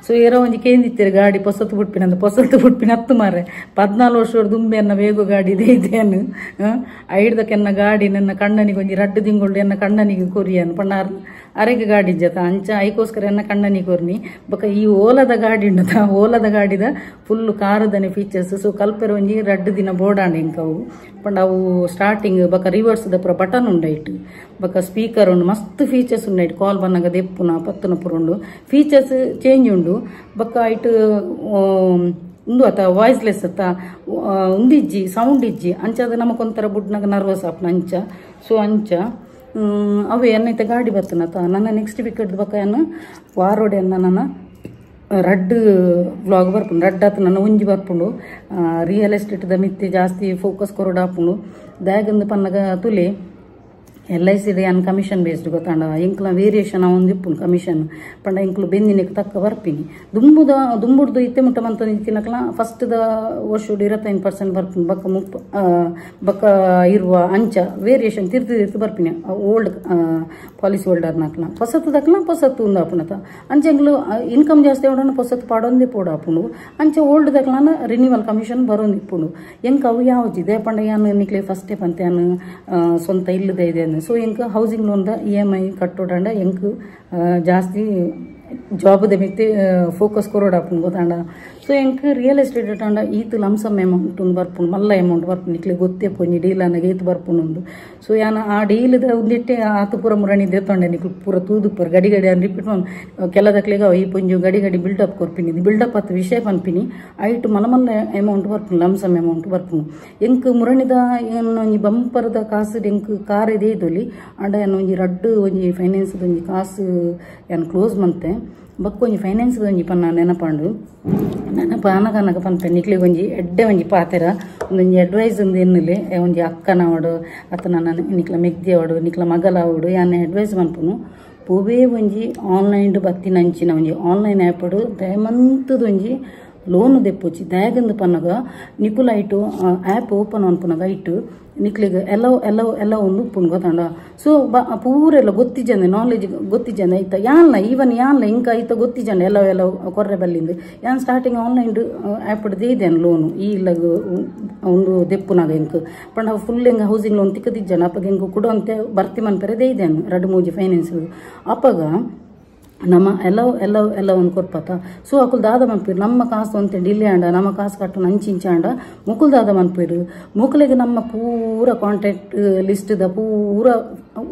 ಸೊ ಏರೋ ಒಂಜಿ ಕೇಂದಿತ್ತೀರಿ ಗಾಡಿ ಪೊಸತ್ತು ಬುಟ್ಪಿನ ಹತ್ತು ಮಾರೆ 14 ವರ್ಷದ ದುಂಬೆ ಎನ್ನ ವೇಗೋ ಗಾಡಿ ಇದೇನು ಐಡ್ದಕ್ಕೆನ್ನ ಗಾಡಿ ನನ್ನ ಕಣ್ಣನಿಗೆ ಒಂಜಿ ರಡ್ಡು ತಿಂಗಳು ಎನ್ನ ಕಣ್ಣನಿಗೆ ಕೊರಿಯನ್ ಪಣ್ಣಾರ್ ಅರೆಗೆ ಗಾಡಿ ಜತ ಅಂಚ ಐಕೋಸ್ಕರ ಎನ್ನ ಕಣ್ಣನಿಗೆ ಕೊರ್ನಿ ಬೊಕ ಈ ಓಲದ ಗಾಡಿ ಉಂಡತ ಓಲದ ಗಾಡಿದ ಫುಲ್ ಕಾರದನೆ ಫೀಚರ್ಸ್ ಸೊ ಕಲ್ಪೆರ ಒಂಜಿ ರಡ್ಡು ದಿನ ಬೋಡಾಂಡ ಇಂಕವು ಪಂಡ ಅವು ಸ್ಟಾರ್ಟಿಂಗ್ ಬೊಕ ರಿವರ್ಸ್ದ ಪೂರ ಬಟನ್ ಉಂಡೈಟ್ ಬೊಕ ಸ್ಪೀಕರ್ ಉಂಡು ಮಸ್ತ್ ಫೀಚರ್ಸ್ ಉಂಡೈಟ್ ಕಾಲ್ ಬನ್ನಗ ದೆಪ್ಪುನ ಪತ್ತನ ಪೂರ ಉಂಡು ಫೀಚರ್ಸ್ ಚೇಂಜ್ ಉಂಡು ಬೊಕ ಐಟ್ ಉಂದು ಅತ್ತ ವಾಯ್ಸ್ಲೆಸ್ ಅತ್ತ ಉಂದಿಜ್ಜಿ ಸೌಂಡ್ ಇಜ್ಜಿ ಅಂಚದ ನಮಕೊಂಥರ ಬುಡ್ನಾಗ ನರ್ವಸ್ ಆಪ್ನ ಅಂಚ ಸೊ ಅಂಚ ಅವು ಏನೈತೆ ಗಾಡಿ ಬರ್ತನತ್ತ ನನ್ನ ನೆಕ್ಸ್ಟ್ ವಿಕೆಟ್ ಬಕ್ಕ ಏನು ವಾರೋಡೆ ನನ್ನ ರಡ್ಡು ವ್ಲಾಗ್ ಬರ್ಪುಂಡು ರಡ್ಡು ಆತು ನನ್ನ ಒಂಜಿ ಬರ್ಪುಂಡು ರಿಯಲ್ ಎಸ್ಟೇಟ್ದ ಮಿತ್ತಿ ಜಾಸ್ತಿ ಫೋಕಸ್ ಕೊರೋಡು ಹಾಪುಂಡು ದಾಗಂದು ಪನ್ನಗ ತುಲಿ LIC ಅನ್ ಕಮಿಷನ್ ಬೇಸ್ಡ್ ಗೊತ್ತಾಂಡ ಇಂಕ್ಲ ವೇರಿಯೇಷನ್ ಒಂದು ಇಪ್ಪುಂಡು ಕಮಿಷನ್ ಪಂಡ ಇಂಕ್ಲು ಬೆಂದಿನಕ್ಕೆ ತಕ್ಕ ಬರ್ಪಿನಿ ದುಂಬುಡ್ದು ಇತ್ತೆ ಮುಟ್ಟ ಮಂತ ನಿಂತಿನಕ್ಲ ಫಸ್ಟ್ದ ವರ್ಷದ 25% ಬರ್ಪುಂಡು ಬಕ್ಕ ಇರುವ ಅಂಚ ವೇರಿಯೇಷನ್ ತಿರ್ತು ಬರ್ಪಿನಿ ಓಲ್ಡ್ ಪಾಲಿಸಿ ಹೋಲ್ಡರ್ನಕ್ಲ ಹೊಸತ್ತು ಒಂದು ಆಪುಣತ ಅಂಚೆ ಇಂಕ್ಲು ಇನ್ಕಮ್ ಜಾಸ್ತಿ ಅವಡನ್ನು ಹೊಸತ್ತು ಪಾಡೊಂದೇ ಪೋಡ ಆಪುಂಡು ಅಂಚೆ ಓಲ್ಡ್ ದಕ್ಲನ ರಿನ್ಯೂವಲ್ ಕಮಿಷನ್ ಬರೋದು ಇಪ್ಪುಂಡು ಎಂಕ್ ಅವು ಯಾವ್ದಿದೆ ಪಂಡ ಯಾನು ನಿಕ್ಲೆ ಫಸ್ಟೇ ಪಂತ್ಯಾನು ಸ್ವಂತ ಇಲ್ಲದೆ ಇದೆ ಸೊ ಎಂಕ್ ಹೌಸಿಂಗ್ ಲೋನ್ದ EMI ಕಟ್ಟೋಡಂಡ ಎಂಕ್ ಜಾಸ್ತಿ ಜಾಬ್ದ ಮಿತ್ತಿ ಫೋಕಸ್ ಕೊರೋಡಾಪುಂಡು ಗೊತ್ತಾಂಡ ಸೊ ಎಂಕ್ ರಿಯಲ್ ಎಸ್ಟೇಟ್ ಇಟ್ಟಾಂಡ ಈತು ಲಮ್ಸಮ್ ಅಮೌಂಟ್ ಬರ್ಪುಂಡು ಮಲ್ಲ ಅಮೌಂಟ್ ಬರ್ಪುಂಡು ನಿಕ್ಲೆ ಗೊತ್ತೇ ಪೊಂಜಿ ಡೀಲ್ ಅನ್ನಗೆ ಈತು ಬರ್ಪುಂಡು ಸೊ ಯಾನ ಆ ಡೀಲ್ದ ಒಂದಿಟ್ಟೆ ಆತು ಪೂರ ಮುರಣಿ ದೇತೊಂಡೆ ನಿಕ್ಲು ಪೂರ ತೂದು ಪೂರ ಗಡಿ ಅನ್ ರಿಪೀಟ್ ಕೆಲದಕ್ಲೆಗ ಈ ಪೊಂಜು ಗಡಿ ಬಿಲ್ಡಪ್ ಕೊರ್ಪಿನಿ ಬಿಲ್ಡಪ್ ಅತ್ತ ವಿಷಯ ಪನ್ಪಿನಿ ಐಟ್ ಮಲ್ಲ ಅಮೌಂಟ್ ಬರ್ಪುಂಡು ಲಮ್ಸಮ್ ಅಮೌಂಟ್ ಬರ್ಪುಂಡು ಎಂಕ್ ಮುರಣಿದ ಏನು ಒಂಜಿ ಬಂಪರ್ದ ಕಾಸು ಎಂಕ್ ಕಾರ್ ಇದೆ ಇದೊಲಿ ಅಂಡ ಏನು ಒಂಜಿ ರಡ್ಡು ಒಂಜಿ ಫೈನಾನ್ಸ್ದ ಒಂಜಿ ಕಾಸು ಏನು ಕ್ಲೋಸ್ ಮಂತೆ ಬಕ್ಕ ಒಂಜಿ ಫೈನಾನ್ಸ್ದ ಒಂಜಿ ಪನ್ನ ನೆನಪಂಡು ನೆನಪಾನಗ ಪನ್ಪೆ ನಿಕ್ಲಿಗೆ ಒಂಜಿ ಎಡ್ಡೆ ಒಂಜಿ ಪಾತೆರ ಒಂದೊಂಜಿ ಅಡ್ವೈಸ್ ಒಂದು ಎನ್ನಲೆ ಒಂಜಿ ಅಕ್ಕನವಡು ಅತ್ತ ನನ್ನ ನಿಕ್ಲ ಮೆಗ್ದಿ ಅವಡು ನಿಕ್ಲ ಮಗಲ ಅವಡು ಯಾನ ಅಡ್ವೈಸ್ ಪನ್ಪುನು ಪೂವೇ ಒಂಜಿ ಆನ್ಲೈನ್ ಬತ್ತಿನಂಚಿನ ಒಂಜಿ ಆನ್ಲೈನ್ ಆ್ಯಪಡು ದಯಮಂತದ ಒಂಜಿ ಲೋನ್ ದೆಪ್ಪುಚ್ಚಿ ದಯಗಂದು ಪನ್ನಗ ನಿಕುಲ ಐಟು ಆ್ಯಪ್ ಓಪನ್ ಅನ್ಪುನಗ ಐಟು ನಿಕ್ಲಿಗೆ ಎಲ್ಲ ಒಂದು ಉಪ್ಪುಂಡು ಗೊತ್ತಾಂಡ ಸೊ ಪೂರೆಲ್ಲ ಗೊತ್ತಿಜಂದೆ ನಾಲೆಜ್ ಗೊತ್ತಿಜಂದೆ ಐತ ಯಾನ್ಲ ಇಂಕ ಐತ ಗೊತ್ತಿಜಂಡೆ ಎಲ್ಲ ಕೊರ್ರೆ ಬಲ್ಲಿಂದು ಯಾನ್ ಸ್ಟಾರ್ಟಿಂಗ್ ಆನ್ಲೈನ್ ಆ್ಯಪ್ ದೇದೇನು ಲೋನು ಈ ಇಲ್ಲಗ ಒಂದು ದೆಪ್ಪುನಾಗ ಇಂಕ್ ಪಂಡ ಫುಲ್ ಹೆಂಗೆ ಹೌಸಿಂಗ್ ಲೋನ್ ತಿಕ್ಕದಿಜ್ಜನ ಅಪ್ಪಗೆ ಹೆಂಗೆ ಕೊಡುವಂತೆ ಬರ್ತಿ ಮನ್ಪೆರೆ ದೇದೇನು 2-3 ಫೈನಾನ್ಸ್ ಅಪ್ಪಗ ನಮ್ಮ ಎಲ್ಲ ಒಂದು ಕೊರ್ಪತ್ತ ಸೊ ಅಕುಲ್ ದಾದ ಮನ್ಪೀರು ನಮ್ಮ ಕಾಸು ಅಂತ ಡಿಲ್ಲಿ ಆಂಡ ನಮ್ಮ ಕಾಸು ಕಟ್ಟು ನಂಚಿಂಚಾಂಡ ಮುಕುಲ್ ದಾದ ಮನ್ಪೀರು ಮುಕುಲಿಗೆ ನಮ್ಮ ಪೂರ ಕಾಂಟ್ಯಾಕ್ಟ್ ಲಿಸ್ಟ್ದ ಪೂರ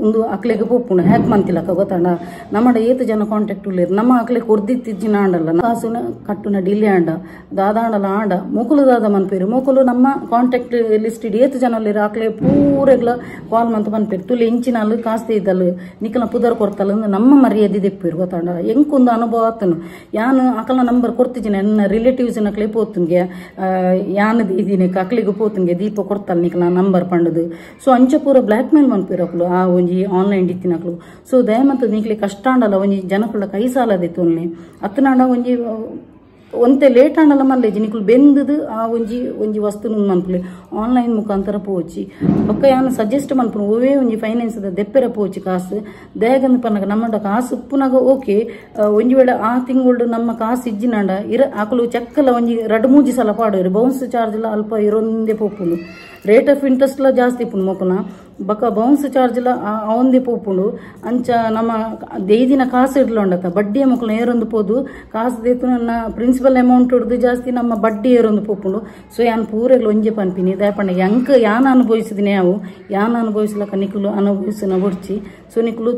ಒಂದು ಅಕ್ಲೆಗೆ ಪೋಪುಂಡು ಹ್ಯಾಕ್ ಮಂತಿಲಕ್ಕ ಗೊತ್ತಾಂಡ ನಮ್ಮಡ ಏತು ಜನ ಕಾಂಟ್ಯಾಕ್ಟ್ ಉಳ್ಳೇರು ನಮ್ಮ ಅಕ್ಲೆ ಕೊರ್ದಿತ್ತಿಜ್ಜಿನ ಆಂಡಲ್ಲ ಕಾಸುನ ಕಟ್ಟುನ ಡಿಲ್ಲಿ ಆಂಡ ದಾದಾಂಡಲ್ಲ ಆಂಡ ಮುಕುಲು ದಾದ ಮನ್ಪೀರು ಮುಕುಲು ನಮ್ಮ ಕಾಂಟ್ಯಾಕ್ಟ್ ಲಿಸ್ಟ್ ಏತು ಜನ ಉಳ್ಳೇರು ಅಕ್ಲೆ ಪೂರೆಗ್ಲ ಕಾಲ್ ಮಂತ್ ಮನ್ಪೀರು ತುಲಿ ಇಂಚಿನಲ್ಲಿ ಕಾಸ್ತಿ ಇದ್ದಲ್ಲ ನಿಖಲ ಪುದರ್ ಕೊಡ್ತಲ್ಲ ನಮ್ಮ ಮರ್ಯಾದೆ ದೆಪ್ಪಿರು ಗೊತ್ತಾಂಡ ಎಂಕೊಂದು ಅನುಭವ ಆತನು ಯಾನು ಅಕಲ್ನ ನಂಬರ್ ಕೊಡ್ತಿದ್ದೀನಿ ನನ್ನ ರಿಲೇಟಿವ್ಸ್ ನಕ್ಲೆ ಪೋತನ್ಗೆ ಯಾನದು ಇದೀನಿ ಅಕ್ಲಿಗೆ ಪೋತನ್ಗೆ ದೀಪ ಕೊಡ್ತಲ್ಲ ನಿಕ್ ನಾ ನಂಬರ್ ಪಂಡದು ಸೊ ಅಂಚ ಪೂರ ಬ್ಲ್ಯಾಕ್ ಮೇಲ್ ಮನ್ಪಿರಕ್ಲು ಆ ಒಂಜಿ ಆನ್ಲೈನ್ ಇತ್ತಿನಕ್ಲು ಸೊ ದಯಮಂತ ನಿಕ್ಲಿ ಕಷ್ಟ ಆಂಡಲ್ಲ ಒಂಜಿ ಜನಕುಳ ಕೈ ಸಾಲದಿತ್ತು ಒನ್ಲಿ ಅತ್ತನಾಂಡ ಒಂಜಿ ಒಂತೆ ಲೇಟ್ ಆಂಡಲ್ಲ ಮಲ್ಲೇಜಿ ನಿಕ್ಲು ಬೆಂದದು ಆ ಒಂಜಿ ವಸ್ತು ಮನ್ಪುಲಿ ಆನ್ಲೈನ್ ಮುಖಾಂತರ ಪೋಚಿ ಬೊಕ್ಕ ಯಾನು ಸಜೆಸ್ಟ್ ಮನ್ಪುನು ಓವೇ ಒಂಜಿ ಫೈನಾನ್ಸ್ದ ದೆಪ್ಪೆರ ಪೋಚಿ ಕಾಸು ದಯಗಂದು ಪನ್ನಗ ನಮ್ಮಡ ಕಾಸು ಉಪ್ಪುನಾಗ ಓಕೆ ಒಂಜಿ ವೇಳೆ ಆ ತಿಂಗಳು ನಮ್ಮ ಕಾಸು ಇಜ್ಜಿನಾಂಡ ಆಕಲು ಚೆಕ್ಕಲ್ಲ ಒಂಜಿ 2-3 ಸಲ ಪಾಡೋರು ಬೌನ್ಸ್ ಚಾರ್ಜ್ ಎಲ್ಲ ಅಲ್ಪ ಇರೊಂದೇ ಪೋಪುಂಡು ರೇಟ್ ಆಫ್ ಇಂಟ್ರೆಸ್ಟ್ ಲ ಜಾಸ್ತಿ ಇಪ್ಪುಂಡು ಮೊಕುನ ಬೊಕ್ಕ ಬೌನ್ಸ್ ಚಾರ್ಜ್ ಲ ಅವಂದೇ ಪೋಪುಂಡು ಅಂಚ ನಮ್ಮ ದೇದಿನ ಕಾಸು ಇಡ್ಲೊಂಡತ ಬಡ್ಡಿಯ ಮಕ್ಕಳು ಏರೊಂದು ಪೋದು ಕಾಸು ದೇತು ನನ್ನ ಪ್ರಿನ್ಸಿಪಲ್ ಅಮೌಂಟ್ ಹಿಡ್ದು ಜಾಸ್ತಿ ನಮ್ಮ ಬಡ್ಡಿ ಏರೊಂದು ಪೋಪುಂಡು ಸೊ ಯಾನ್ ಪೂರೆಗ್ಲು ಒಂಜೆ ಪನ್ಪಿನಿ ದಯಪಂಡ ಎಂಕ್ ಯಾನ್ ಅನುಭವಿಸಿದಿನಿ ಅವು ಯಾನ್ ಅನುಭವಿಸ್ಲಕ್ಕ ನಿಕ್ಲು ಅನುಭವಿಸಿನ ಬುಡ್ಚಿ ಸೊ ನಿಕ್ಲು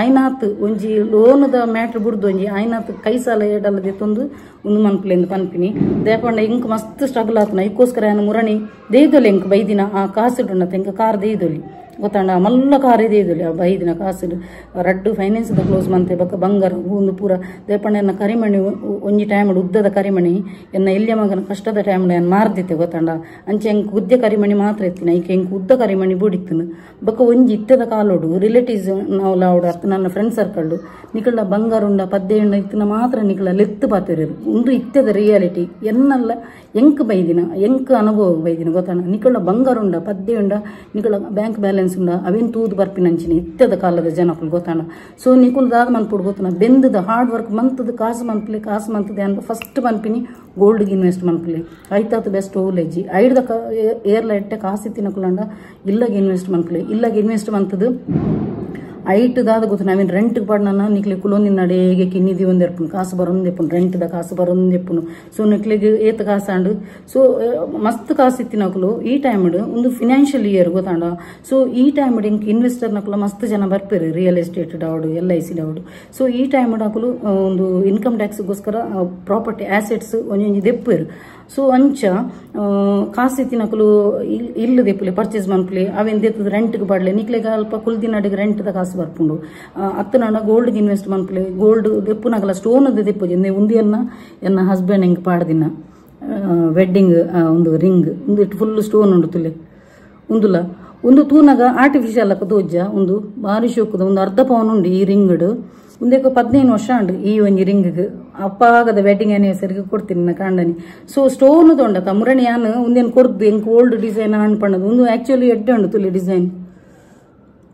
ಆಯ್ನಾತ್ ಒಂಜಿ ಲೋನದ ಮ್ಯಾಟ್ರ್ ಬುಡ್ದು ಒಂಜಿ ಆಯ್ನಾತ್ ಕೈ ಸಾಲ ಏಡಲ್ಲದೆ ತಂದು ಒಂದು ಮನ್ಪುಲೆಂದು ಪನ್ಪಿನಿ ದಯಪಂಡ ಇಂಕ್ ಮಸ್ತ್ ಸ್ಟ್ರಗಲ್ ಆತನ ಇಕ್ಕೋಸ್ಕರ ಯಾನು ಮುರಣಿ ದೇಯ್ದೊಲಿ ಎಂಕ್ ಬೈದಿನ ಆ ಕಾಸು ಇಡುಂಡತ ಎಂಕ ಕಾರ್ ದೇಯ್ದೊಲಿ ಗೊತ್ತಾಂಡ ಮಲ್ಲ ಕಾರಿದೆ ಇದಿಲ್ಲ ಬೈದಿನ ಕಾಸು ರಡ್ಡು ಫೈನಾನ್ಸ್ ಕ್ಲೋಸ್ ಮಂತೆ ಬಕ್ಕ ಬಂಗಾರ ಒಂದು ಪೂರ ದೇಪಣ್ಣ ಎನ್ನ ಕರಿಮಣಿ ಒಂಜಿ ಟೈಮ್ ಉದ್ದದ ಕರಿಮಣಿ ಎನ್ನ ಎಲ್ಲಿಯ ಮಗನ ಕಷ್ಟದ ಟೈಮ್ ನಾನು ಮಾರ್ದಿತ್ತೆ ಗೊತ್ತಾಂಡ ಅಂಚೆ ಹೆಂಗೆ ಉದ್ದ ಕರಿಮಣಿ ಮಾತ್ರ ಎತ್ತಿನ ಈಕೆ ಹೆಂಗೆ ಉದ್ದ ಕರಿಮಣಿ ಬುಡಿತ್ತನು ಬಕ್ಕ ಒಂಜಿ ಇತ್ತದ ಕಾಲೋಡು ರಿಲೇಟಿವ್ಸ್ ನಾವು ಲಾವುಡು ಅತ್ತ ನನ್ನ ಫ್ರೆಂಡ್ ಸರ್ಕಲ್ಡು ನಿಕಳ ಬಂಗಾರ ಉಂಡ ಪದ್ದೆ ಉಂಡ ಇತ್ತಿನ ಮಾತ್ರ ನಿಕಳ ಲೆತ್ತು ಪಾತಿರು ಒಂದು ಇತ್ತದ ರಿಯಾಲಿಟಿ ಎನ್ನಲ್ಲ ಎಂಕ್ ಬೈದಿನ ಎಂಕ್ ಅನುಭವ ಬೈದಿನ ಗೊತ್ತಾಂಡ ನಿಕಳ ಬಂಗಾರ ಉಂಡ ಪದ್ದೆ ಉಂಡ ನಿಕಳ ಬ್ಯಾಂಕ್ ಬ್ಯಾಲೆನ್ಸ್ ಉಂಡ ಅವೇನು ತೂದು ಬರ್ಪಿನಂಚಿನ ಇತ್ತದ ಕಾಲದ ಜನಕ್ಕಳು ಗೊತ್ತಾಂಡ ಸೊ ನಿಕುಲ್ದಾದ ಮನ್ಪುಡು ಗೊತ್ತಾನ ಬೆಂದದ ಹಾರ್ಡ್ ವರ್ಕ್ ಮಂತದ ಕಾಸು ಮಂತದೆ ಅಂತ ಫಸ್ಟ್ ಮನ್ಪಿನಿ ಗೋಲ್ಡ್ಗೆ ಇನ್ವೆಸ್ಟ್ ಮನ್ಪಲಿ ಐತಾತು ಬೆಸ್ಟ್ ಓಲೇಜಿ ಐಡ್ದ ಏರ್ಲ ಇಟ್ಟೆ ಕಾಸು ತಿನ್ನಕುಲಂಡ ಇಲ್ಲಾಗ ಇನ್ವೆಸ್ಟ್ ಮನ್ಪಲಿ ಇಲ್ಲಾಗ ಇನ್ವೆಸ್ಟ್ ಮಂತದು ಐಟ್ದಾದ ಗೊತ್ತು ನಾವೇನು ರೆಂಟ್ಗೆ ಪಡ್ನ ನಿಕ್ಲಿ ಕುಲೊಂದಿನ ನಡೇಗೆ ಕಿನ್ನಿದಿ ಒಂದು ಎಪ್ಪುನು ಕಾಸು ಬರೋಂದೆಪ್ಪುನು ರೆಂಟ್ದ ಕಾಸು ಬರೋಂದೆಪ್ಪುನು ಸೊ ನಿಕ್ಲಿಗೆ ಏತ ಕಾಸಾಂಡು ಸೊ ಮಸ್ತ್ ಕಾಸು ಇತ್ತಿನಕಲು ಈ ಟೈಮ್ಡು ಒಂದು ಫಿನಾನ್ಷಿಯಲ್ ಇಯರ್ ಗೊತ್ತಾಂಡ ಸೊ ಈ ಟೈಮ್ಡು ಇಂಕ್ ಇನ್ವೆಸ್ಟರ್ ನಕಲು ಮಸ್ತ್ ಜನ ಬರ್ಪೇರು ರಿಯಲ್ ಎಸ್ಟೇಟ್ ಡಾವಡು LIC ಡಾವಡು ಸೊ ಈ ಟೈಮ್ಡು ಹಾಕಲು ಒಂದು ಇನ್ಕಮ್ ಟ್ಯಾಕ್ಸ್ಗೋಸ್ಕರ ಪ್ರಾಪರ್ಟಿ ಆಸೆಟ್ಸ್ ಒಂಜೊಂಜಿ ದೆಪ್ಪೇರು ಸೊ ಅಂಚ ಕಾಸು ಇತ್ತಿನಕಲು ಇಲ್ಲ ದೆಪ್ಪಲಿ ಪರ್ಚೇಸ್ ಮನ್ಪಲಿ ಅವೇನು ದೆತ್ತದ ರೆಂಟ್ಗೆ ಪಡ್ಲೆ ನಿಕ್ಲೆಗೆ ಅಲ್ಪ ಕುಲ್ದಿನ ಅಡಿಗೆ ರೆಂಟ್ದ ಕಾಸು ಬರ್ಪುಂಡು ಅತ್ತನಾಡ ಗೋಲ್ಡ್ಗೆ ಇನ್ವೆಸ್ಟ್ ಮನ್ಪಲಿ ಗೋಲ್ಡ್ ದೆಪ್ಪುನಾಗಲ್ಲ ಸ್ಟೋನದ ದೆಪ್ಪುಜಿ ಉಂದಿ ಎನ್ನ ಹಸ್ಬೆಂಡ್ ಹೆಂಗೆ ಪಾಡ್ದಿನ ವೆಡ್ಡಿಂಗ್ ಒಂದು ರಿಂಗ್ ಒಂದು ಇಟ್ಟು ಫುಲ್ ಸ್ಟೋನ್ ಉಂಡು ತುಲೆ ಉಂದುಲ ಒಂದು ತೂನಾಗ ಆರ್ಟಿಫಿಷಿಯಲ್ ಅಕ್ಕ ತೋಜ್ಜ ಒಂದು ಭಾರಿ ಶೋಕದ ಒಂದು ಅರ್ಧ ಪವನ್ ಉಂಡು ಈ ರಿಂಗ್ಡು ಒಂದೇಕ 15 ವರ್ಷ ಉಂಡು ಈ ಒಂಜಿ ರಿಂಗ್ಗೆ ಅಪ್ಪಾಗದ ವೆಡ್ಡಿಂಗ್ ಆನಿವರ್ಸರಿಗೆ ಕೊಡ್ತೀನಿ ನಾ ಕಾಂಡನಿ ಸೊ ಸ್ಟೋನ್ ತೊಂಡತ ಮುರಣಿ ಯಾನು ಒಂದೇನು ಕೊಡ್ದು ಹೆಂಗೆ ಓಲ್ಡ್ ಡಿಸೈನ್ ಹಣ್ಣು ಪಣ್ಣದು ಒಂದು ಆ್ಯಕ್ಚುಲಿ ಎಡ್ಡೆ ಉಂಡು ತುಲಿ ಡಿಸೈನ್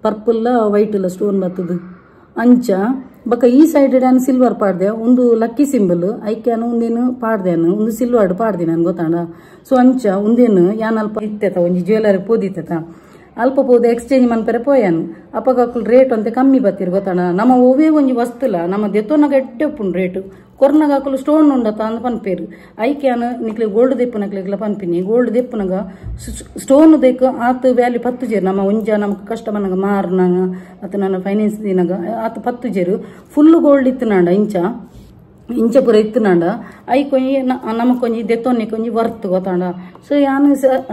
ಪರ್ಪುಲ್ಲ ವೈಟಲ್ಲ ಸ್ಟೋನ್ ಬರ್ತದು ಅಂಚ ಬಕ್ಕ ಈ ಸೈಡ್ ನಾನು ಸಿಲ್ವರ್ ಪಾಡ್ದೆ ಒಂದು ಲಕ್ಕಿ ಸಿಂಬಲ್ ಐಕ್ಯಾನು ಒಂದೇನು ಪಾಡ್ದೇನು ಒಂದು ಸಿಲ್ವರ್ಡ್ ಪಾಡ್ದೆ ನಾನು ಗೊತ್ತಾಂಡ ಸೊ ಅಂಚ ಒಂದೇನು ಯಾನ್ ಅಲ್ಪ ಇತ್ತೇತ ಒಂಜಿ ಜ್ಯುವೆಲರಿ ಪೋದಿತ್ತೇತ ಅಲ್ಪ ಪೋದು ಎಕ್ಸ್ಚೇಂಜ್ ಮನ್ಪರೆ ಪೋಯಾನು ಅಪ್ಪಗಾಕುಲ್ ರೇಟ್ ಅಂತೆ ಕಮ್ಮಿ ಬತ್ತಿರು ಗೊತ್ತಾಣ ನಮ್ಮ ಓವೇ ಒಂಜಿ ವಸ್ತುಲ ನಮ್ಮ ದೆತ್ತೋನಾಗ ಎಡ್ಡೆ ಉಪ್ಪುಂಡು ರೇಟು ಕೊರ್ನಾಗ ಹಾಕಲು ಸ್ಟೋನ್ ಉಂಡತ ಅಂದ್ ಪನ್ಪೇರು ಐಕ್ಯಾನ ನಿಕ್ಲೆ ಗೋಲ್ಡ್ ದೆಪ್ಪುನಕ್ಲೆಗ್ಲ ಪನ್ಪಿನಿ ಗೋಲ್ಡ್ ದೆಪ್ಪುನಾಗ ಸ್ಟೋನ್ ದೇಕ ಆತ ವ್ಯಾಲ್ಯೂ 10 ಜೇರು ನಮ್ಮ ಒಂಜ ನಮ್ಗೆ ಕಸ್ಟಮರ್ನಾಗ ಮಾರ್ನಾಗ ಮತ್ತು ನನ್ನ ಫೈನಾನ್ಸ್ ದಿನಾಗ ಆತ 10 ಜೇರು ಫುಲ್ ಗೋಲ್ಡ್ ಇತ್ತನಾಂಡ ಇಂಚ ಪೂರ ಇತ್ತನಾಂಡ ಐ ಕೊಂಜಿ ನಮಗೆ ಕೊಂಜಿ ದೆತ್ತೊನ್ನೆ ಕೊಂಜಿ ವರ್ತ್ ಗೊತ್ತಾಂಡ ಸೊ ಯಾನು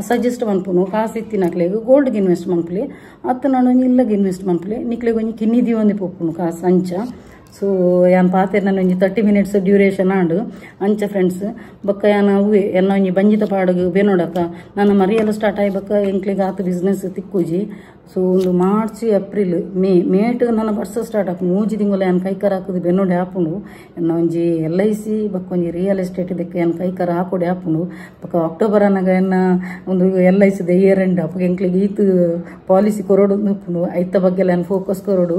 ಸಜೆಸ್ಟ್ ಮನ್ಪುನು ಕಾಸು ಇತ್ತಿನಕ್ಲೆಗ್ ಗೋಲ್ಡ್ಗೆ ಇನ್ವೆಸ್ಟ್ ಮನ್ಪಲಿ ಅತ್ತನಾಂಡ ಒಂಜಿ ಇಲ್ಲಗೆ ಇನ್ವೆಸ್ಟ್ ಮನ್ಪಲಿ ನಿಕ್ಲೆಗ್ ಒಂಜಿ ಕಿನ್ನಿದಿ ಒಂದಿ ಪೊಪ್ಪುನು ಕಾಸು ಅಂಚ ಸೊ ಯಾನ್ ಪಾತೆರ್ ನಾನು ಒಂಜಿ 30 minutes ಡ್ಯೂರೇಷನ್ ಆಂಡು ಅಂಚ ಫ್ರೆಂಡ್ಸ್ ಬಕ್ಕ ಯಾನ ಅವೇ ಎನ್ನ ಒಂಜಿ ಬಂಜಿತ ಪಾಡಗು ಬೇನೋಡಕ ನಾನು ಮರಿಯಲ್ಲ ಸ್ಟಾರ್ಟ್ ಆಯ್ ಬಕ್ಕ ಎಂಕ್ಲಿಗೆ ಆತ ಬಿಸ್ನೆಸ್ ತಿಕ್ಕುಜಿ ಸೊ ಒಂದು ಮಾರ್ಚ್ ಏಪ್ರಿಲ್ ಮೇಟ್ ನನ್ನ ವರ್ಷ ಸ್ಟಾರ್ಟ್ ಆಪು ಮೂಜಿ ತಿಂಗಳು ಯಾನ್ ಕೈಕರ ಹಾಕುದು ಬೆನ್ನೋಡೆ ಹಾಪುಂಡು ಎನ್ನ ಒಂಜಿ LIC ಬಕ್ಕ ಒಂಜಿ ರಿಯಲ್ ಎಸ್ಟೇಟ್ ಇದಕ್ಕೆ ಯಾನ್ ಕೈಕರ ಹಾಕೋಡೆ ಹಾಪುಂಡು ಬಕ್ಕ ಅಕ್ಟೋಬರ್ ಅನ್ನಾಗ ಎನ್ನ ಒಂದು LIC ಇಯರ್ ಎಂಡ್ ಅಪ್ಪ ಎಂಕ್ಲಿಗೆ ಈತು ಪಾಲಿಸಿ ಕೊರೋಡು ಉಪ್ಪುಂಡು ಐತ ಬಗ್ಗೆ ಯಾನ್ ಫೋಕಸ್ ಕೊರೋಡು